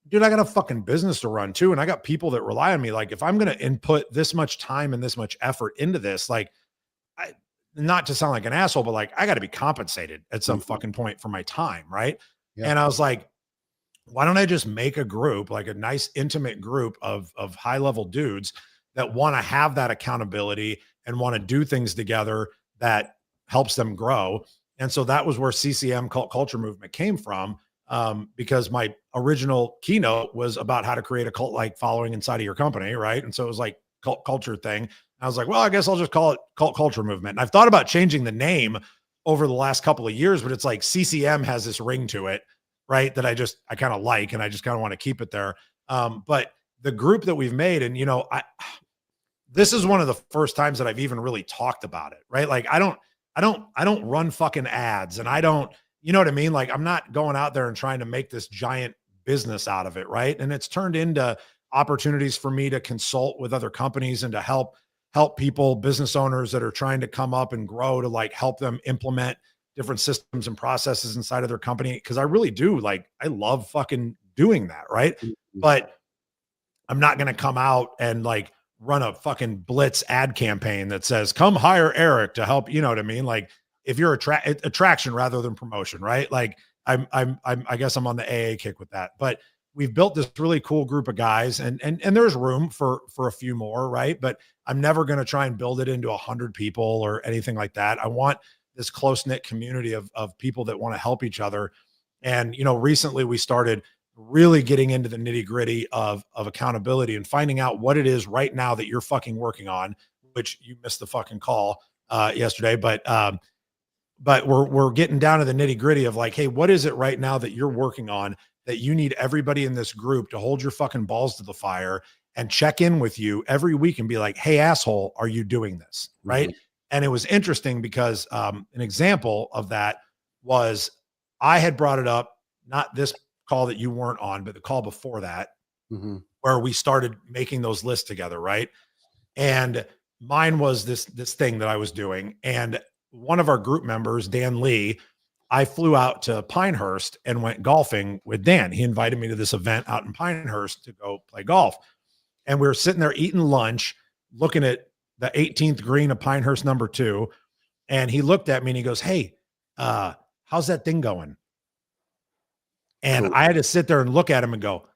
Speaker 5: dude, I got a fucking business to run too. And I got people that rely on me. Like, if I'm going to input this much time and this much effort into this, like, not to sound like an asshole, but like, I got to be compensated at some fucking point for my time. Right.
Speaker 1: Yeah.
Speaker 5: And I was like, why don't I just make a group, like a nice intimate group of high level dudes that want to have that accountability and want to do things together that helps them grow. And so that was where CCM culture movement came from. Because my original keynote was about how to create a cult-like following inside of your company. Right. And so it was like culture thing. I was like, well, I guess I'll just call it cult culture movement. And I've thought about changing the name over the last couple of years, but it's like CCM has this ring to it, right? That I kind of like, and I just kind of want to keep it there. But the group that we've made, and this is one of the first times that I've even really talked about it, right? Like, I don't run fucking ads, and I don't, you know what I mean? Like, I'm not going out there and trying to make this giant business out of it. Right. And it's turned into opportunities for me to consult with other companies and to help people, business owners that are trying to come up and grow, to like help them implement different systems and processes inside of their company. Cause I really do, like, I love fucking doing that. Right. But I'm not going to come out and like run a fucking blitz ad campaign that says, come hire Eric to help. You know what I mean? Like, if you're attraction rather than promotion, right? Like, I guess I'm on the AA kick with that, but we've built this really cool group of guys, and there's room for a few more, right? But I'm never going to try and build it into 100 people or anything like that. I want this close knit community of people that want to help each other. And, recently we started really getting into the nitty gritty of accountability and finding out what it is right now that you're fucking working on, which you missed the fucking call yesterday, but we're getting down to the nitty gritty of like, hey, what is it right now that you're working on that you need everybody in this group to hold your fucking balls to the fire and check in with you every week and be like, hey, asshole, are you doing this? Right. Mm-hmm. And it was interesting because an example of that was I had brought it up, not this call that you weren't on, but the call before that, where we started making those lists together. Right. And mine was this thing that I was doing. And one of our group members, Dan Lee, I flew out to Pinehurst and went golfing with Dan. He invited me to this event out in Pinehurst to go play golf. And we were sitting there eating lunch, looking at the 18th green of Pinehurst number 2. And he looked at me and he goes, hey, how's that thing going? And I had to sit there and look at him and go,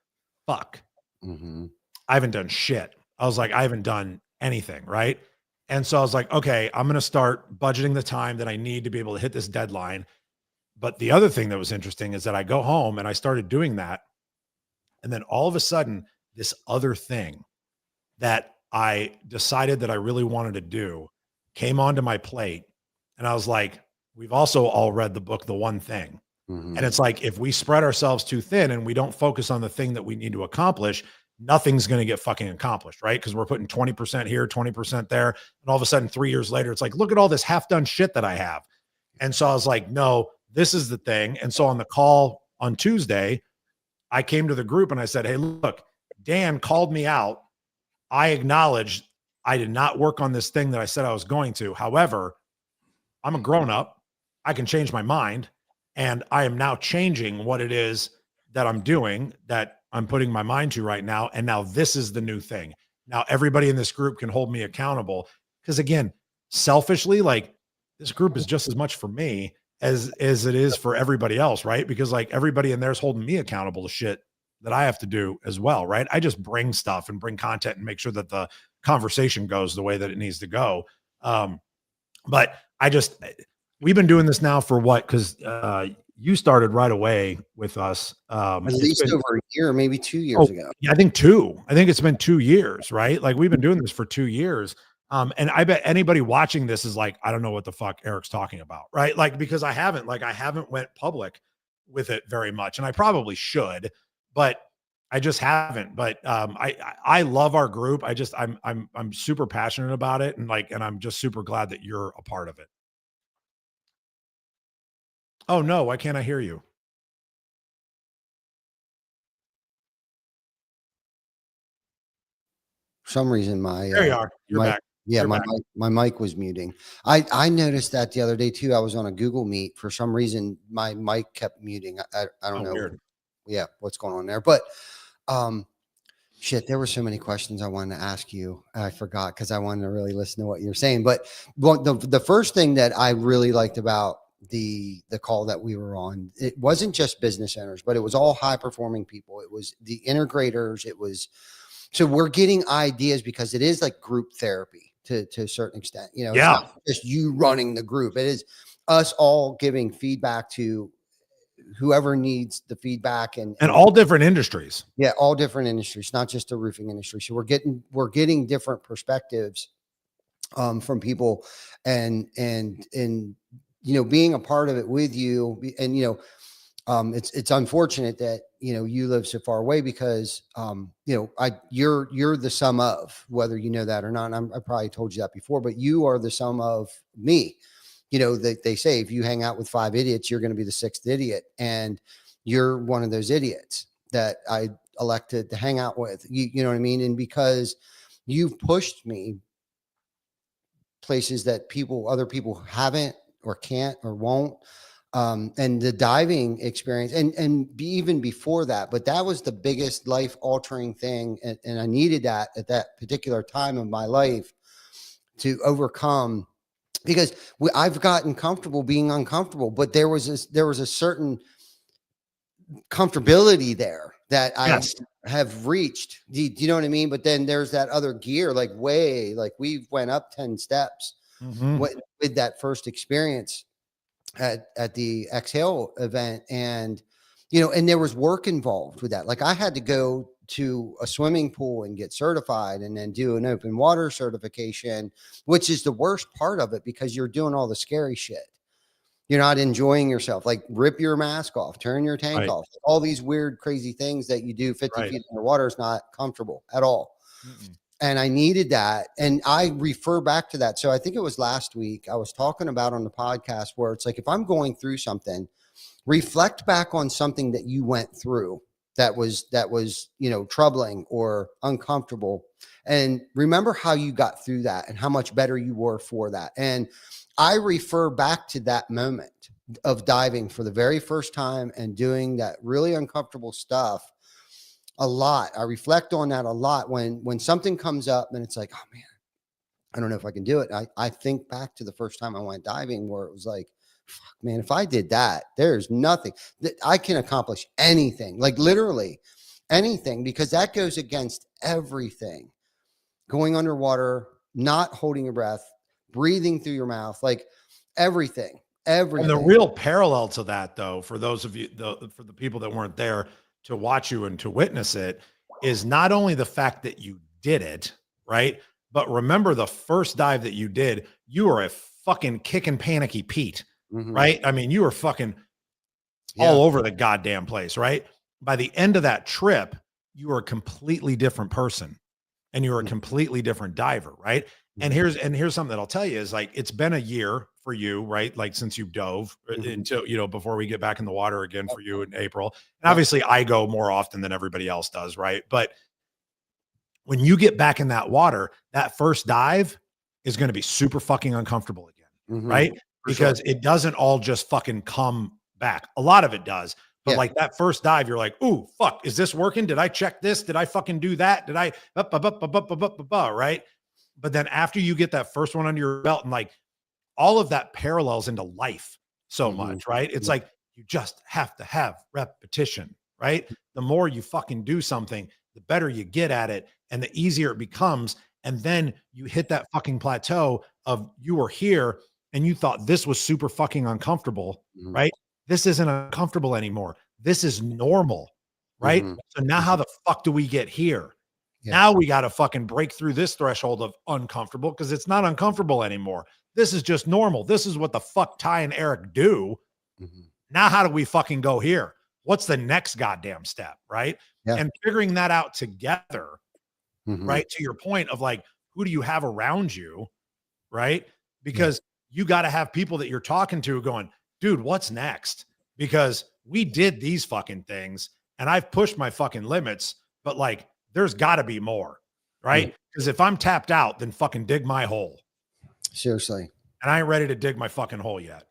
Speaker 5: fuck, I haven't done shit. I was like, I haven't done anything. Right. And so I was like, okay, I'm going to start budgeting the time that I need to be able to hit this deadline. But the other thing that was interesting is that I go home and I started doing that. And then all of a sudden, this other thing that I decided that I really wanted to do came onto my plate. And I was like, we've also all read the book, The One Thing. And it's like, if we spread ourselves too thin and we don't focus on the thing that we need to accomplish, nothing's going to get fucking accomplished, right? Because we're putting 20% here, 20% there. And all of a sudden, 3 years later, it's like, look at all this half done shit that I have. And so I was like, no, this is the thing. And so on the call on Tuesday, I came to the group and I said, hey, look, Dan called me out. I acknowledged I did not work on this thing that I said I was going to. However, I'm a grown up. I can change my mind. And I am now changing what it is that I'm doing, that I'm putting my mind to right now. And now this is the new thing. Now everybody in this group can hold me accountable. Because again, selfishly, like this group is just as much for me as it is for everybody else, right? Because like everybody in there is holding me accountable to shit that I have to do as well, right? I just bring stuff and bring content and make sure that the conversation goes the way that it needs to go. But we've been doing this now for what? Because you started right away with us.
Speaker 1: At least over a year, maybe 2 years ago.
Speaker 5: Yeah, I think 2. I think it's been 2 years, right? Like we've been doing this for 2 years. And I bet anybody watching this is like, I don't know what the fuck Eric's talking about, right? Like, because I haven't went public with it very much, and I probably should, but I just haven't. But I love our group. I'm super passionate about it, and I'm just super glad that you're a part of it. Oh no, why can't I hear you?
Speaker 1: For some reason,
Speaker 5: There you are. You're back.
Speaker 1: Yeah,
Speaker 5: You're
Speaker 1: my mic was muting. I noticed that the other day too. I was on a Google Meet. For some reason, my mic kept muting. I don't know.
Speaker 5: Weird.
Speaker 1: Yeah, what's going on there? But shit, there were so many questions I wanted to ask you. I forgot because I wanted to really listen to what you're saying. But the first thing that I really liked about the call that we were on, it wasn't just business owners, but it was all high performing people. It was the integrators. It was, so we're getting ideas because it is like group therapy to a certain extent. You know,
Speaker 5: Yeah.
Speaker 1: It's not just you running the group. It is us all giving feedback to whoever needs the feedback, and
Speaker 5: all different industries.
Speaker 1: Yeah, all different industries, not just the roofing industry. So we're getting different perspectives from people, and you know, being a part of it with you. And you know, it's unfortunate that, you know, you live so far away because you know, you're the sum of, whether you know that or not. And I probably told you that before, but you are the sum of me. You know, they say if you hang out with 5 idiots, you're going to be the 6th idiot, and you're one of those idiots that I elected to hang out with. You know what I mean? And because you've pushed me places that other people haven't or can't or won't. And the diving experience, and even before that, but that was the biggest life altering thing. And I needed that at that particular time of my life to overcome, because I've gotten comfortable being uncomfortable, but there was a certain comfortability there that
Speaker 5: Yes.
Speaker 1: I have reached. Do you know what I mean? But then there's that other gear, like we went up 10 steps with that first experience at the Exhale event. And, you know, and there was work involved with that. Like I had to go to a swimming pool and get certified, and then do an open water certification, which is the worst part of it, because you're doing all the scary shit. You're not enjoying yourself. Like rip your mask off, turn your tank off, all these weird, crazy things that you do 50 feet in the water is not comfortable at all. And I needed that. And I refer back to that. So I think it was last week I was talking about on the podcast, where it's like, if I'm going through something, reflect back on something that you went through that was, you know, troubling or uncomfortable, and remember how you got through that and how much better you were for that. And I refer back to that moment of diving for the very first time and doing that really uncomfortable stuff a lot. I reflect on that a lot when something comes up and it's like, oh man, I don't know if I can do it. I think back to the first time I went diving, where it was like, fuck, man, if I did that, there's nothing that I can accomplish, anything, like literally anything, because that goes against everything. Going underwater, not holding your breath, breathing through your mouth, like everything.
Speaker 5: And the real parallel to that, though, for those of you, for the people that weren't there to watch you and to witness it, is not only the fact that you did it, right? But remember, the first dive that you did, you were a fucking kicking panicky Pete, right? I mean, you were fucking all over the goddamn place, right? By the end of that trip, you are a completely different person and you're a completely different diver. Right. And here's something that I'll tell you is like, it's been a year for you, right? Like since you dove until, before we get back in the water again for you in April. And obviously I go more often than everybody else does. Right. But when you get back in that water, that first dive is going to be super fucking uncomfortable again. Right. Because it doesn't all just fucking come back. A lot of it does. But like that first dive, you're like, ooh, fuck, is this working? Did I check this? Did I fucking do that? Did I, right? But then after you get that first one under your belt and like all of that parallels into life so much, right? It's like, you just have to have repetition, right? The more you fucking do something, the better you get at it and the easier it becomes. And then you hit that fucking plateau of you were here and you thought this was super fucking uncomfortable, right? This isn't uncomfortable anymore. This is normal, right? So now how the fuck do we get here? Now we got to fucking break through this threshold of uncomfortable because it's not uncomfortable anymore. This is just normal. This is what the fuck Ty and Eric do. Now, how do we fucking go here? What's the next goddamn step? Right. And figuring that out together, right? To your point of like, who do you have around you? Right. Because you got to have people that you're talking to going, dude, what's next? Because we did these fucking things and I've pushed my fucking limits, but like, there's got to be more, right? Because if I'm tapped out, then fucking dig my hole.
Speaker 1: Seriously.
Speaker 5: And I ain't ready to dig my fucking hole yet.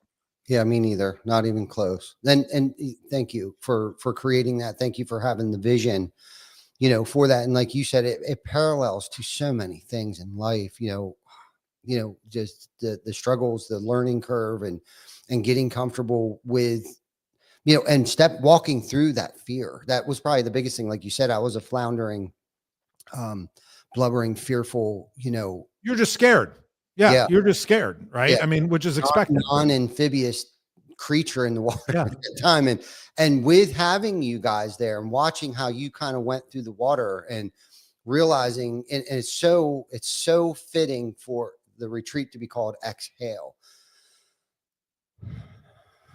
Speaker 1: Yeah, me neither. Not even close. And thank you for creating that. Thank you for having the vision, for that. And like you said, it parallels to so many things in life, just the struggles, the learning curve and getting comfortable with, and walking through that fear. That was probably the biggest thing. Like you said, I was a floundering, blubbering, fearful,
Speaker 5: You're just scared. Yeah. You're just scared. Right.
Speaker 1: Yeah.
Speaker 5: I mean, which is expected.
Speaker 1: Non-amphibious creature in the water at the time. And with having you guys there and watching how you kind of went through the water and realizing, and it's so fitting for the retreat to be called Exhale.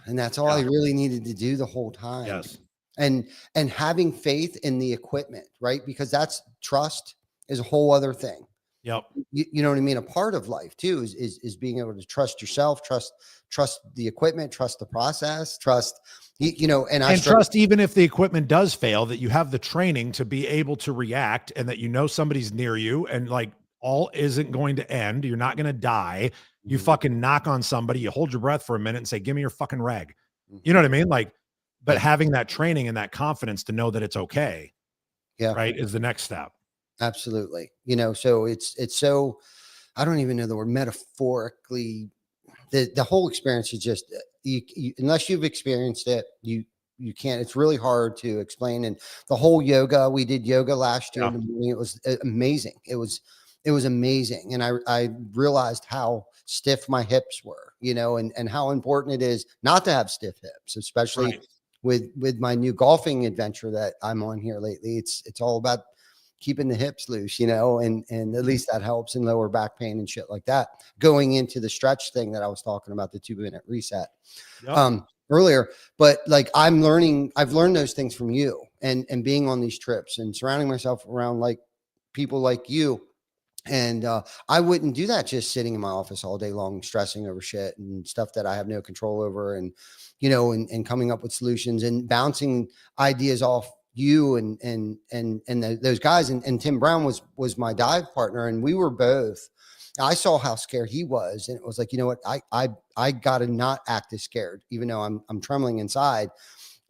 Speaker 1: And that's all I really needed to do the whole time.
Speaker 5: Yes.
Speaker 1: And having faith in the equipment, right? Because that's trust is a whole other thing.
Speaker 5: Yep.
Speaker 1: You know what I mean? A part of life too is being able to trust yourself, trust the equipment, trust the process, trust, and
Speaker 5: trust even if the equipment does fail, that you have the training to be able to react and that somebody's near you and like all isn't going to end. You're not going to die. You fucking knock on somebody, you hold your breath for a minute and say, give me your fucking rag. You know what I mean? Like, but having that training and that confidence to know that it's okay.
Speaker 1: Yeah.
Speaker 5: Right. Is the next step.
Speaker 1: Absolutely. So it's so, I don't even know the word, metaphorically, the whole experience is just, unless you've experienced it, you can't, it's really hard to explain. And the whole yoga, we did yoga last year. It was amazing. It was amazing. And I realized how stiff my hips were, and how important it is not to have stiff hips, especially with my new golfing adventure that I'm on here lately. It's all about keeping the hips loose, and at least that helps in lower back pain and shit like that. Going into the stretch thing that I was talking about, the 2-minute reset earlier, but like I've learned those things from you and being on these trips and surrounding myself around like people like you. And I wouldn't do that just sitting in my office all day long, stressing over shit and stuff that I have no control over, and and coming up with solutions and bouncing ideas off you and those guys. And Tim Brown was my dive partner, and we were both. I saw how scared he was, and it was like, you know what, I gotta not act as scared, even though I'm trembling inside,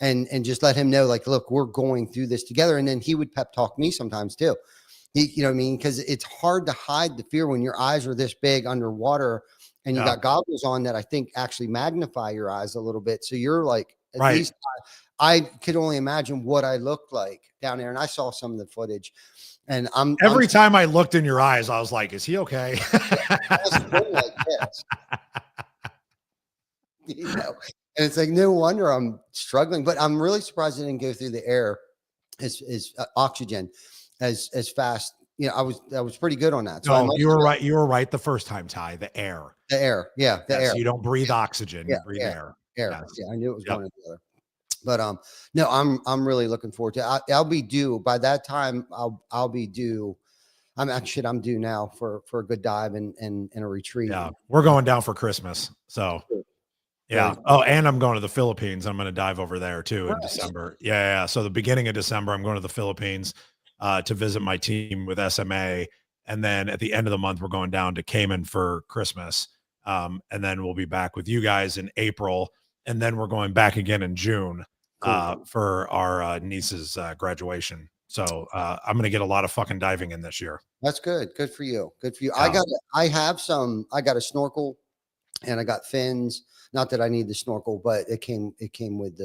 Speaker 1: and just let him know, like, look, we're going through this together. And then he would pep talk me sometimes too. You know what I mean? Because it's hard to hide the fear when your eyes are this big underwater and you got goggles on that I think actually magnify your eyes a little bit. So you're like, at least I could only imagine what I looked like down there. And I saw some of the footage, and
Speaker 5: every time I looked in your eyes, I was like, is he okay?
Speaker 1: I was going like this. And it's like, no wonder I'm struggling, but I'm really surprised I didn't go through the air as oxygen as fast. I was pretty good on that. So
Speaker 5: you were right. You were right the first time, Ty. The air.
Speaker 1: Yeah. The air.
Speaker 5: You don't breathe oxygen. You breathe air.
Speaker 1: Yes. Yeah. I knew it was one or the other. But no, I'm really looking forward to it. I'll be due by that time. I'll be due. I'm due now for a good dive and a retreat.
Speaker 5: Yeah, we're going down for Christmas. So yeah. Oh, and I'm going to the Philippines. I'm going to dive over there too in December. Yeah. So the beginning of December, I'm going to the Philippines to visit my team with SMA. And then at the end of the month, we're going down to Cayman for Christmas. And then we'll be back with you guys in April. And then we're going back again in June for our niece's graduation. So I'm going to get a lot of fucking diving in this year.
Speaker 1: That's good. Good for you. Good for you.
Speaker 5: Yeah.
Speaker 1: I got a snorkel and I got fins. Not that I need the snorkel, but it came with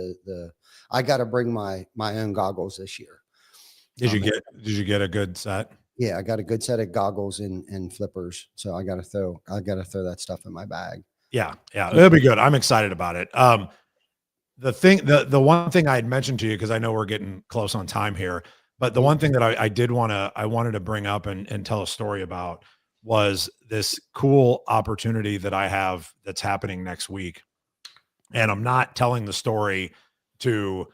Speaker 1: I got to bring my own goggles this year.
Speaker 5: Did you get a good set?
Speaker 1: Yeah, I got a good set of goggles and flippers. So I got to throw that stuff in my bag.
Speaker 5: Yeah. It'll be good. I'm excited about it. The one thing I had mentioned to you, because I know we're getting close on time here, but the one thing that I wanted to bring up and tell a story about was this cool opportunity that I have that's happening next week. And I'm not telling the story to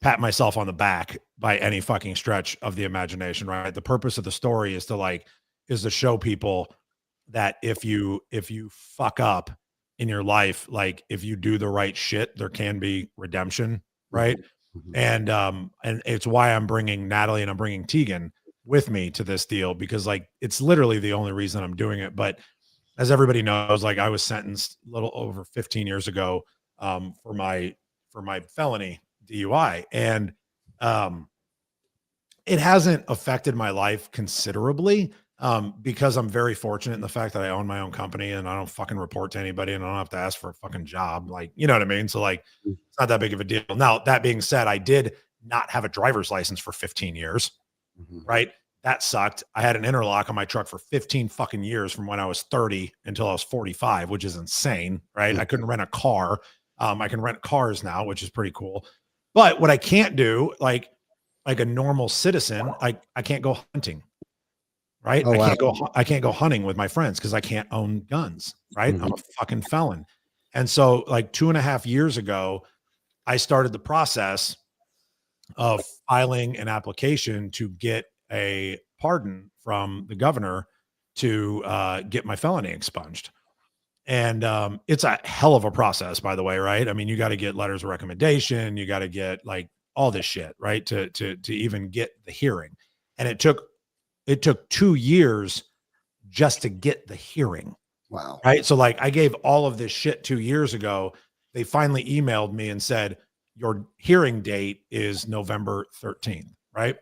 Speaker 5: pat myself on the back by any fucking stretch of the imagination, right? The purpose of the story is to show people that if you fuck up in your life, like if you do the right shit, there can be redemption, right? And it's why I'm bringing Natalie and I'm bringing Tegan with me to this deal, because like it's literally the only reason I'm doing it. But as everybody knows, like I was sentenced a little over 15 years ago for my felony DUI, and it hasn't affected my life considerably because I'm very fortunate in the fact that I own my own company and I don't fucking report to anybody and I don't have to ask for a fucking job. Like, you know what I mean? So like, it's not that big of a deal. Now, that being said, I did not have a driver's license for 15 years, right? That sucked. I had an interlock on my truck for 15 fucking years from when I was 30 until I was 45, which is insane, right? I couldn't rent a car. I can rent cars now, which is pretty cool. But what I can't do, like a normal citizen, I can't go hunting, right?
Speaker 1: Oh, wow.
Speaker 5: I can't go hunting with my friends because I can't own guns, right? I'm a fucking felon. And so like 2.5 years ago, I started the process of filing an application to get a pardon from the governor to get my felony expunged. And it's a hell of a process, by the way, right? I mean, you got to get letters of recommendation, you got to get like all this shit, right? To even get the hearing. And it took 2 years just to get the hearing.
Speaker 1: Wow.
Speaker 5: Right. So like I gave all of this shit 2 years ago. They finally emailed me and said, your hearing date is November 13th. Right.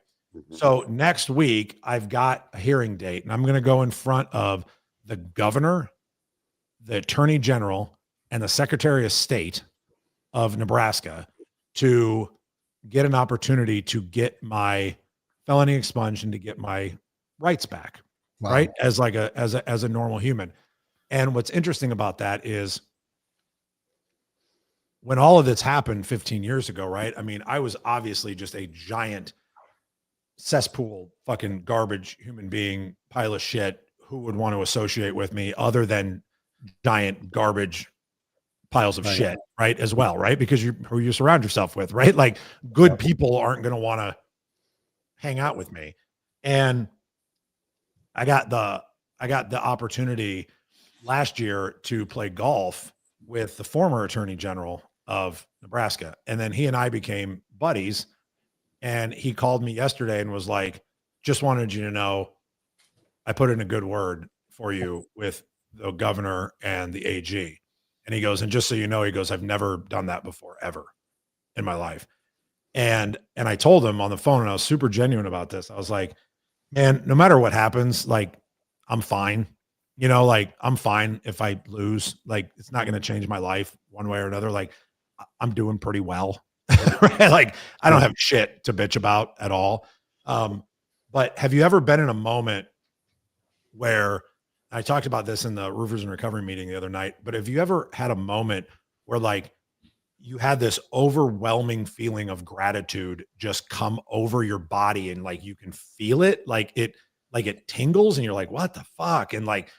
Speaker 5: So next week I've got a hearing date and I'm going to go in front of the governor, the attorney general, and the secretary of state of Nebraska to get an opportunity to get my felony expunged and to get my rights back.
Speaker 1: Wow.
Speaker 5: Right. As a normal human. And what's interesting about that is when all of this happened 15 years ago, right? I mean, I was obviously just a giant cesspool, fucking garbage human being, pile of shit. Who would want to associate with me other than giant garbage piles of shit, right? As well, right? Because who you surround yourself with, right? Like good people aren't going to want to hang out with me. And I got the opportunity last year to play golf with the former attorney general of Nebraska. And then he and I became buddies. And he called me yesterday and was like, just wanted you to know, I put in a good word for you with the governor and the AG. And he goes, and just so you know, he goes, I've never done that before, ever in my life. And I told him on the phone, and I was super genuine about this. I was like, man, no matter what happens, like, I'm fine. You know, like, I'm fine if I lose. Like, it's not going to change my life one way or another. Like, I'm doing pretty well. Right? Like, I don't have shit to bitch about at all. But have you ever been in a moment where, I talked about this in the Roofers and Recovery meeting the other night, but have you ever had a moment where like you had this overwhelming feeling of gratitude just come over your body and like you can feel it, like it tingles and you're like, what the fuck? And like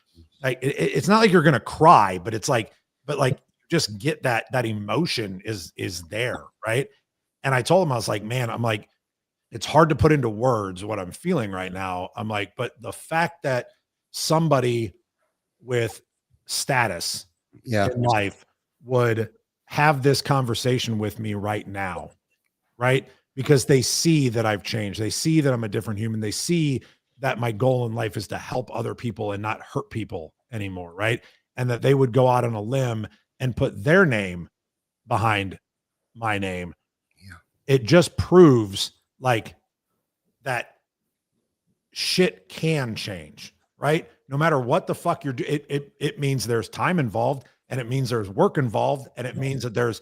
Speaker 5: it's not like you're going to cry, but it's like, but like just get that emotion is there, right? And I told him, I was like, man, I'm like, it's hard to put into words what I'm feeling right now. I'm like, but the fact that somebody with status
Speaker 1: Yeah.
Speaker 5: in life would have this conversation with me right now, right? Because they see that I've changed. They see that I'm a different human. They see that my goal in life is to help other people and not hurt people anymore, right? And that they would go out on a limb and put their name behind my name.
Speaker 1: Yeah.
Speaker 5: It just proves like that shit can change, right? No matter what the fuck you're doing, it means there's time involved, and it means there's work involved, and it means that there's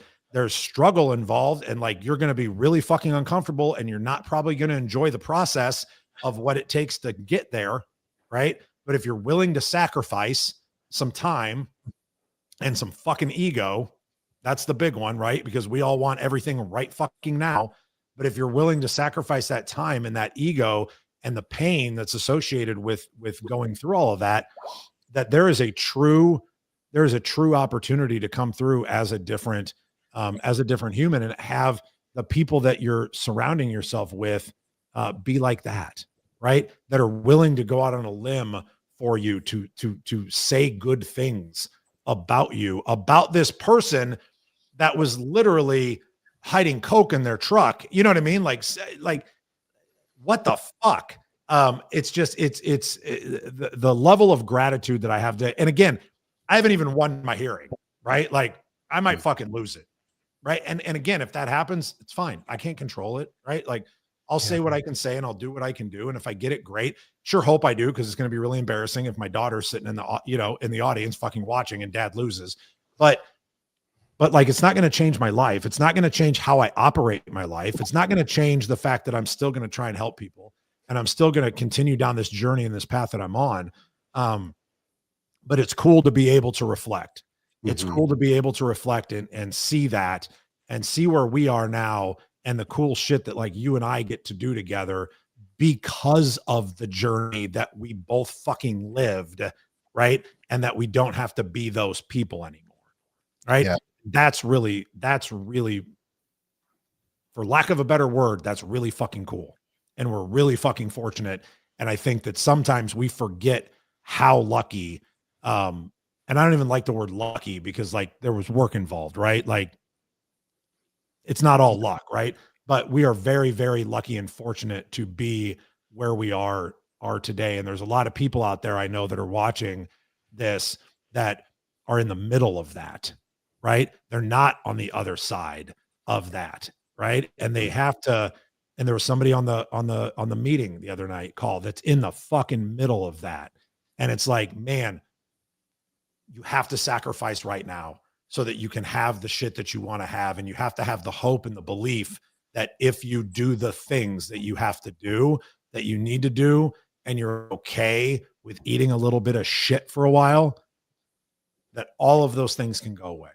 Speaker 5: struggle involved, and like you're going to be really fucking uncomfortable, and you're not probably going to enjoy the process of what it takes to get there, right? But if you're willing to sacrifice some time and some fucking ego, that's the big one, right? Because we all want everything right fucking now. But if you're willing to sacrifice that time and that ego and the pain that's associated with going through all of that, that there is a true opportunity to come through as a different human, and have the people that you're surrounding yourself with be like that, right? That are willing to go out on a limb for you, to say good things about you, about this person that was literally hiding coke in their truck. You know what I mean? Like what the fuck? It's just, the level of gratitude that I have to, and again, I haven't even won my hearing, right? Like I might fucking lose it. Right. And again, if that happens, it's fine. I can't control it. Right. Like I'll say what I can say, and I'll do what I can do. And if I get it, great. Sure hope I do, because it's going to be really embarrassing if my daughter's sitting in the audience fucking watching and dad loses. But like, it's not going to change my life. It's not going to change how I operate my life. It's not going to change the fact that I'm still going to try and help people, and I'm still going to continue down this journey and this path that I'm on. But it's cool to be able to reflect. It's cool to be able to reflect and see that, and see where we are now, and the cool shit that like you and I get to do together because of the journey that we both fucking lived. Right. And that we don't have to be those people anymore. Right.
Speaker 1: Yeah.
Speaker 5: That's really, for lack of a better word, that's really fucking cool. And we're really fucking fortunate. And I think that sometimes we forget how lucky, and I don't even like the word lucky, because like there was work involved, right? Like it's not all luck, right? But we are very, very lucky and fortunate to be where we are today. And there's a lot of people out there I know that are watching this that are in the middle of that, right? They're not on the other side of that, right? And they have to, and there was somebody on the meeting the other night call that's in the fucking middle of that. And it's like, man, you have to sacrifice right now so that you can have the shit that you want to have. And you have to have the hope and the belief that if you do the things that you have to do, that you need to do, and you're okay with eating a little bit of shit for a while, that all of those things can go away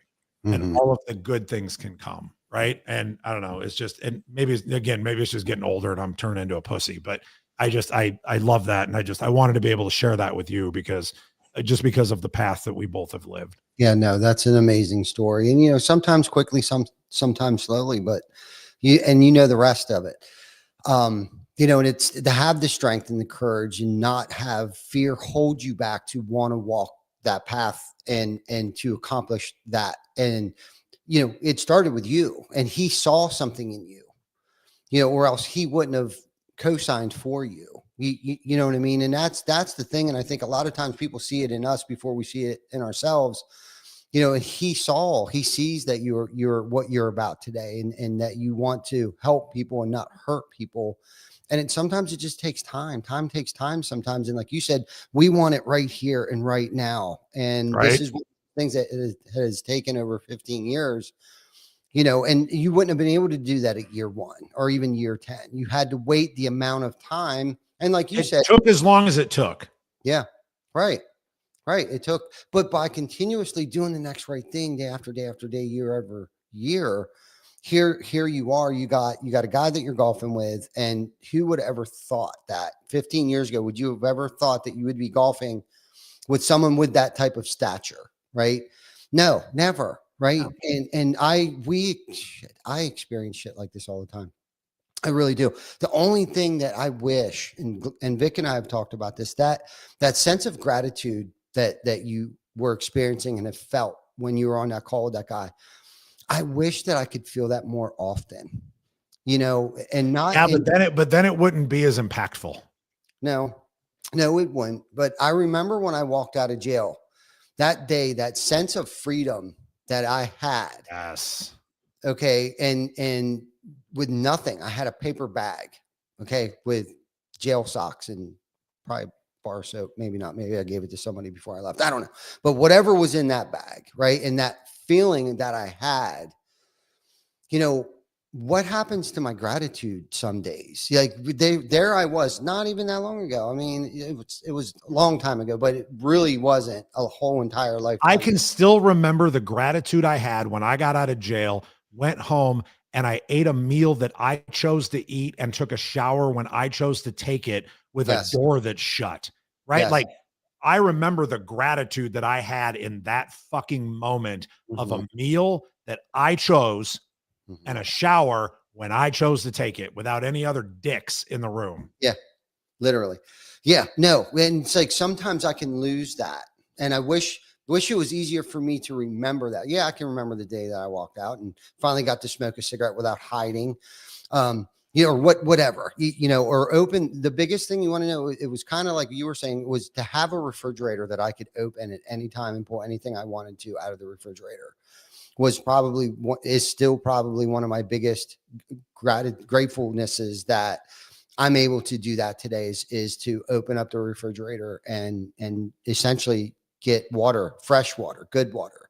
Speaker 5: and all of the good things can come. Right. And I don't know, it's just, and maybe it's just getting older and I'm turning into a pussy, but I love that. And I wanted to be able to share that with you, because because of the path that we both have lived.
Speaker 1: Yeah, no, that's an amazing story. And, sometimes quickly, sometimes slowly, but you know the rest of it. And it's to have the strength and the courage and not have fear hold you back to want to walk that path and to accomplish that. And, it started with you, and he saw something in you, or else he wouldn't have co-signed for you. You know what I mean? And that's the thing. And I think a lot of times people see it in us before we see it in ourselves, and he sees that you're what you're about today, and that you want to help people and not hurt people. And sometimes it just takes time. Time takes time sometimes. And like you said, we want it right here and right now. And This is one of the things that it has taken over 15 years, and you wouldn't have been able to do that at year 1 or even year 10. You had to wait the amount of time. And like you said,
Speaker 5: it took as long as it took.
Speaker 1: Yeah. Right. It took, but by continuously doing the next right thing day after day after day, year over year, here you are, you got a guy that you're golfing with. And who would have ever thought that 15 years ago, would you have ever thought that you would be golfing with someone with that type of stature? Right? No, never. right? And I experience shit like this all the time. I really do. The only thing that I wish, and Vic and I have talked about this, that sense of gratitude that you were experiencing and have felt when you were on that call with that guy, I wish that I could feel that more often, and not.
Speaker 5: Yeah, but then it wouldn't be as impactful.
Speaker 1: No, it wouldn't. But I remember when I walked out of jail that day, that sense of freedom that I had.
Speaker 5: Yes.
Speaker 1: Okay. And with nothing, I had a paper bag. Okay. With jail socks and probably bar soap. Maybe not. Maybe I gave it to somebody before I left. I don't know. But whatever was in that bag. Right. And that feeling that I had, what happens to my gratitude some days? Like there I was not even that long ago. I mean, it was a long time ago, but it really wasn't a whole entire life.
Speaker 5: I can still remember the gratitude I had when I got out of jail, went home, and I ate a meal that I chose to eat and took a shower when I chose to take it with a door that's shut. Right.
Speaker 1: Yes.
Speaker 5: Like I remember the gratitude that I had in that fucking moment of a meal that I chose and a shower when I chose to take it without any other dicks in the room.
Speaker 1: Yeah, literally. Yeah, no. And it's like sometimes I can lose that. And I wish it was easier for me to remember that. Yeah, I can remember the day that I walked out and finally got to smoke a cigarette without hiding. Or whatever, or open. The biggest thing you want to know, it was kind of like you were saying, was to have a refrigerator that I could open at any time and pull anything I wanted to out of the refrigerator. Is still probably one of my biggest gratefulnesses that I'm able to do that today is to open up the refrigerator and essentially get water, fresh water, good water,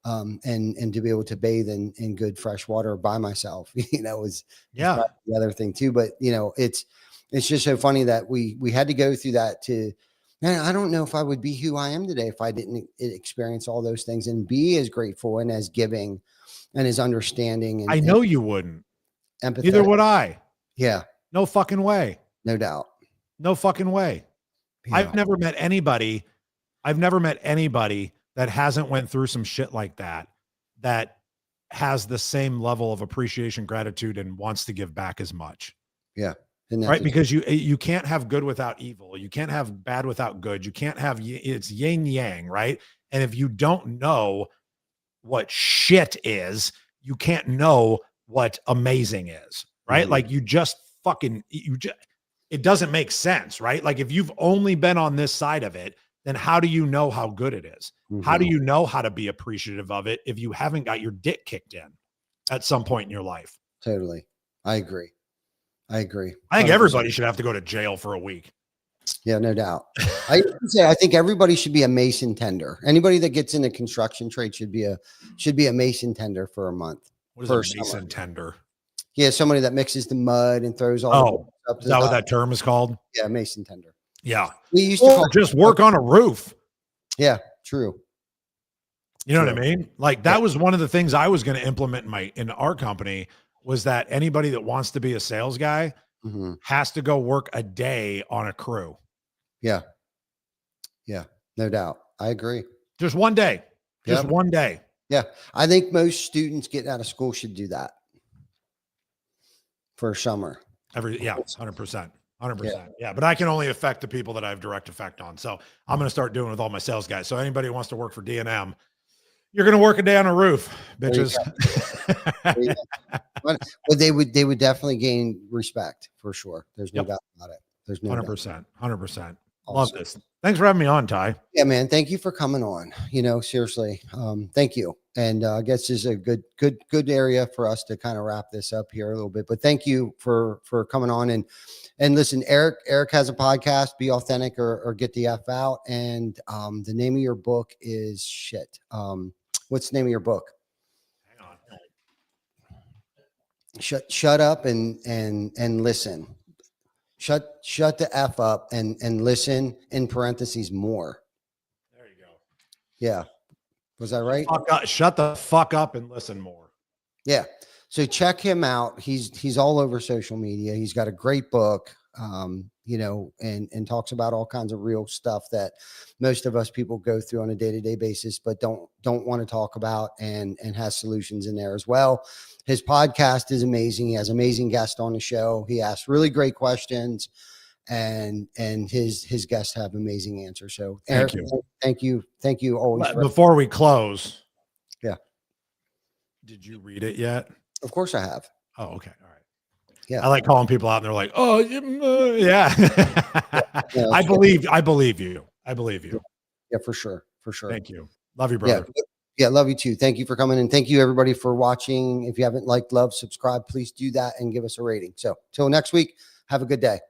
Speaker 1: and to be able to bathe in good fresh water by myself, is the other thing too. But it's just so funny that we had to go through that man, I don't know if I would be who I am today if I didn't experience all those things and be as grateful and as giving and as understanding. And
Speaker 5: I know you wouldn't.
Speaker 1: Empathetic.
Speaker 5: Neither would I.
Speaker 1: Yeah.
Speaker 5: No fucking way.
Speaker 1: No doubt.
Speaker 5: No fucking way. Yeah. I've never met anybody that hasn't went through some shit like that has the same level of appreciation, gratitude, and wants to give back as much.
Speaker 1: Yeah.
Speaker 5: Right. Because you can't have good without evil. You can't have bad without good. You can't have, it's yin yang. Right. And if you don't know what shit is, you can't know what amazing is. Right. Like it doesn't make sense. Right. Like if you've only been on this side of it, then how do you know how good it is? How do you know how to be appreciative of it if you haven't got your dick kicked in at some point in your life?
Speaker 1: Totally. I agree. I
Speaker 5: think everybody should have to go to jail for a week.
Speaker 1: Yeah, no doubt. I think everybody should be a mason tender. Anybody that gets into construction trade should be a mason tender for a month.
Speaker 5: What is a mason tender?
Speaker 1: Yeah, somebody that mixes the mud and throws all.
Speaker 5: Is that what that term is called?
Speaker 1: Yeah, mason tender.
Speaker 5: Yeah,
Speaker 1: we used to
Speaker 5: just work on a roof.
Speaker 1: Yeah, true.
Speaker 5: You know what I mean? Like that was one of the things I was going to implement in our company. Was that anybody that wants to be a sales guy has to go work a day on a crew.
Speaker 1: Yeah. Yeah, no doubt. I agree.
Speaker 5: Just one day. Just one day.
Speaker 1: Yeah. I think most students getting out of school should do that for summer.
Speaker 5: 100%. 100%. Yeah. But I can only affect the people that I have direct effect on. So I'm going to start doing it with all my sales guys. So anybody who wants to work for D&M, you're going to work a day on a roof, bitches.
Speaker 1: But they would definitely gain respect for sure. There's no doubt about it. There's no
Speaker 5: 100%. 100%. Love this. Thanks for having me on, Ty.
Speaker 1: Yeah, man. Thank you for coming on. Seriously. Thank you. And I guess this is a good area for us to kind of wrap this up here a little bit. But thank you for coming on and listen. Eric has a podcast. Be authentic or get the F out. And the name of your book is shit. What's the name of your book?
Speaker 5: Hang on.
Speaker 1: Shut up and listen. Shut the F up and listen, in parentheses, more.
Speaker 5: There you go.
Speaker 1: Yeah. Was I right?
Speaker 5: Shut the fuck up and listen more.
Speaker 1: Yeah. So check him out. He's all over social media. He's got a great book. you know, and talks about all kinds of real stuff that most of us people go through on a day-to-day basis, but don't want to talk about, and has solutions in there as well. His podcast is amazing. He has amazing guests on the show. He asks really great questions, and his guests have amazing answers. So Eric, thank you always.
Speaker 5: Before we close.
Speaker 1: Yeah.
Speaker 5: Did you read it yet?
Speaker 1: Of course I have.
Speaker 5: Oh, okay. All right.
Speaker 1: Yeah.
Speaker 5: I like calling people out and they're like, oh, yeah.
Speaker 1: Yeah,
Speaker 5: I believe you. I believe you.
Speaker 1: Yeah, for sure. For sure.
Speaker 5: Thank you. Love you, brother.
Speaker 1: Yeah, love you too. Thank you for coming, and thank you everybody for watching. If you haven't liked, love, subscribe, please do that and give us a rating. So till next week, have a good day.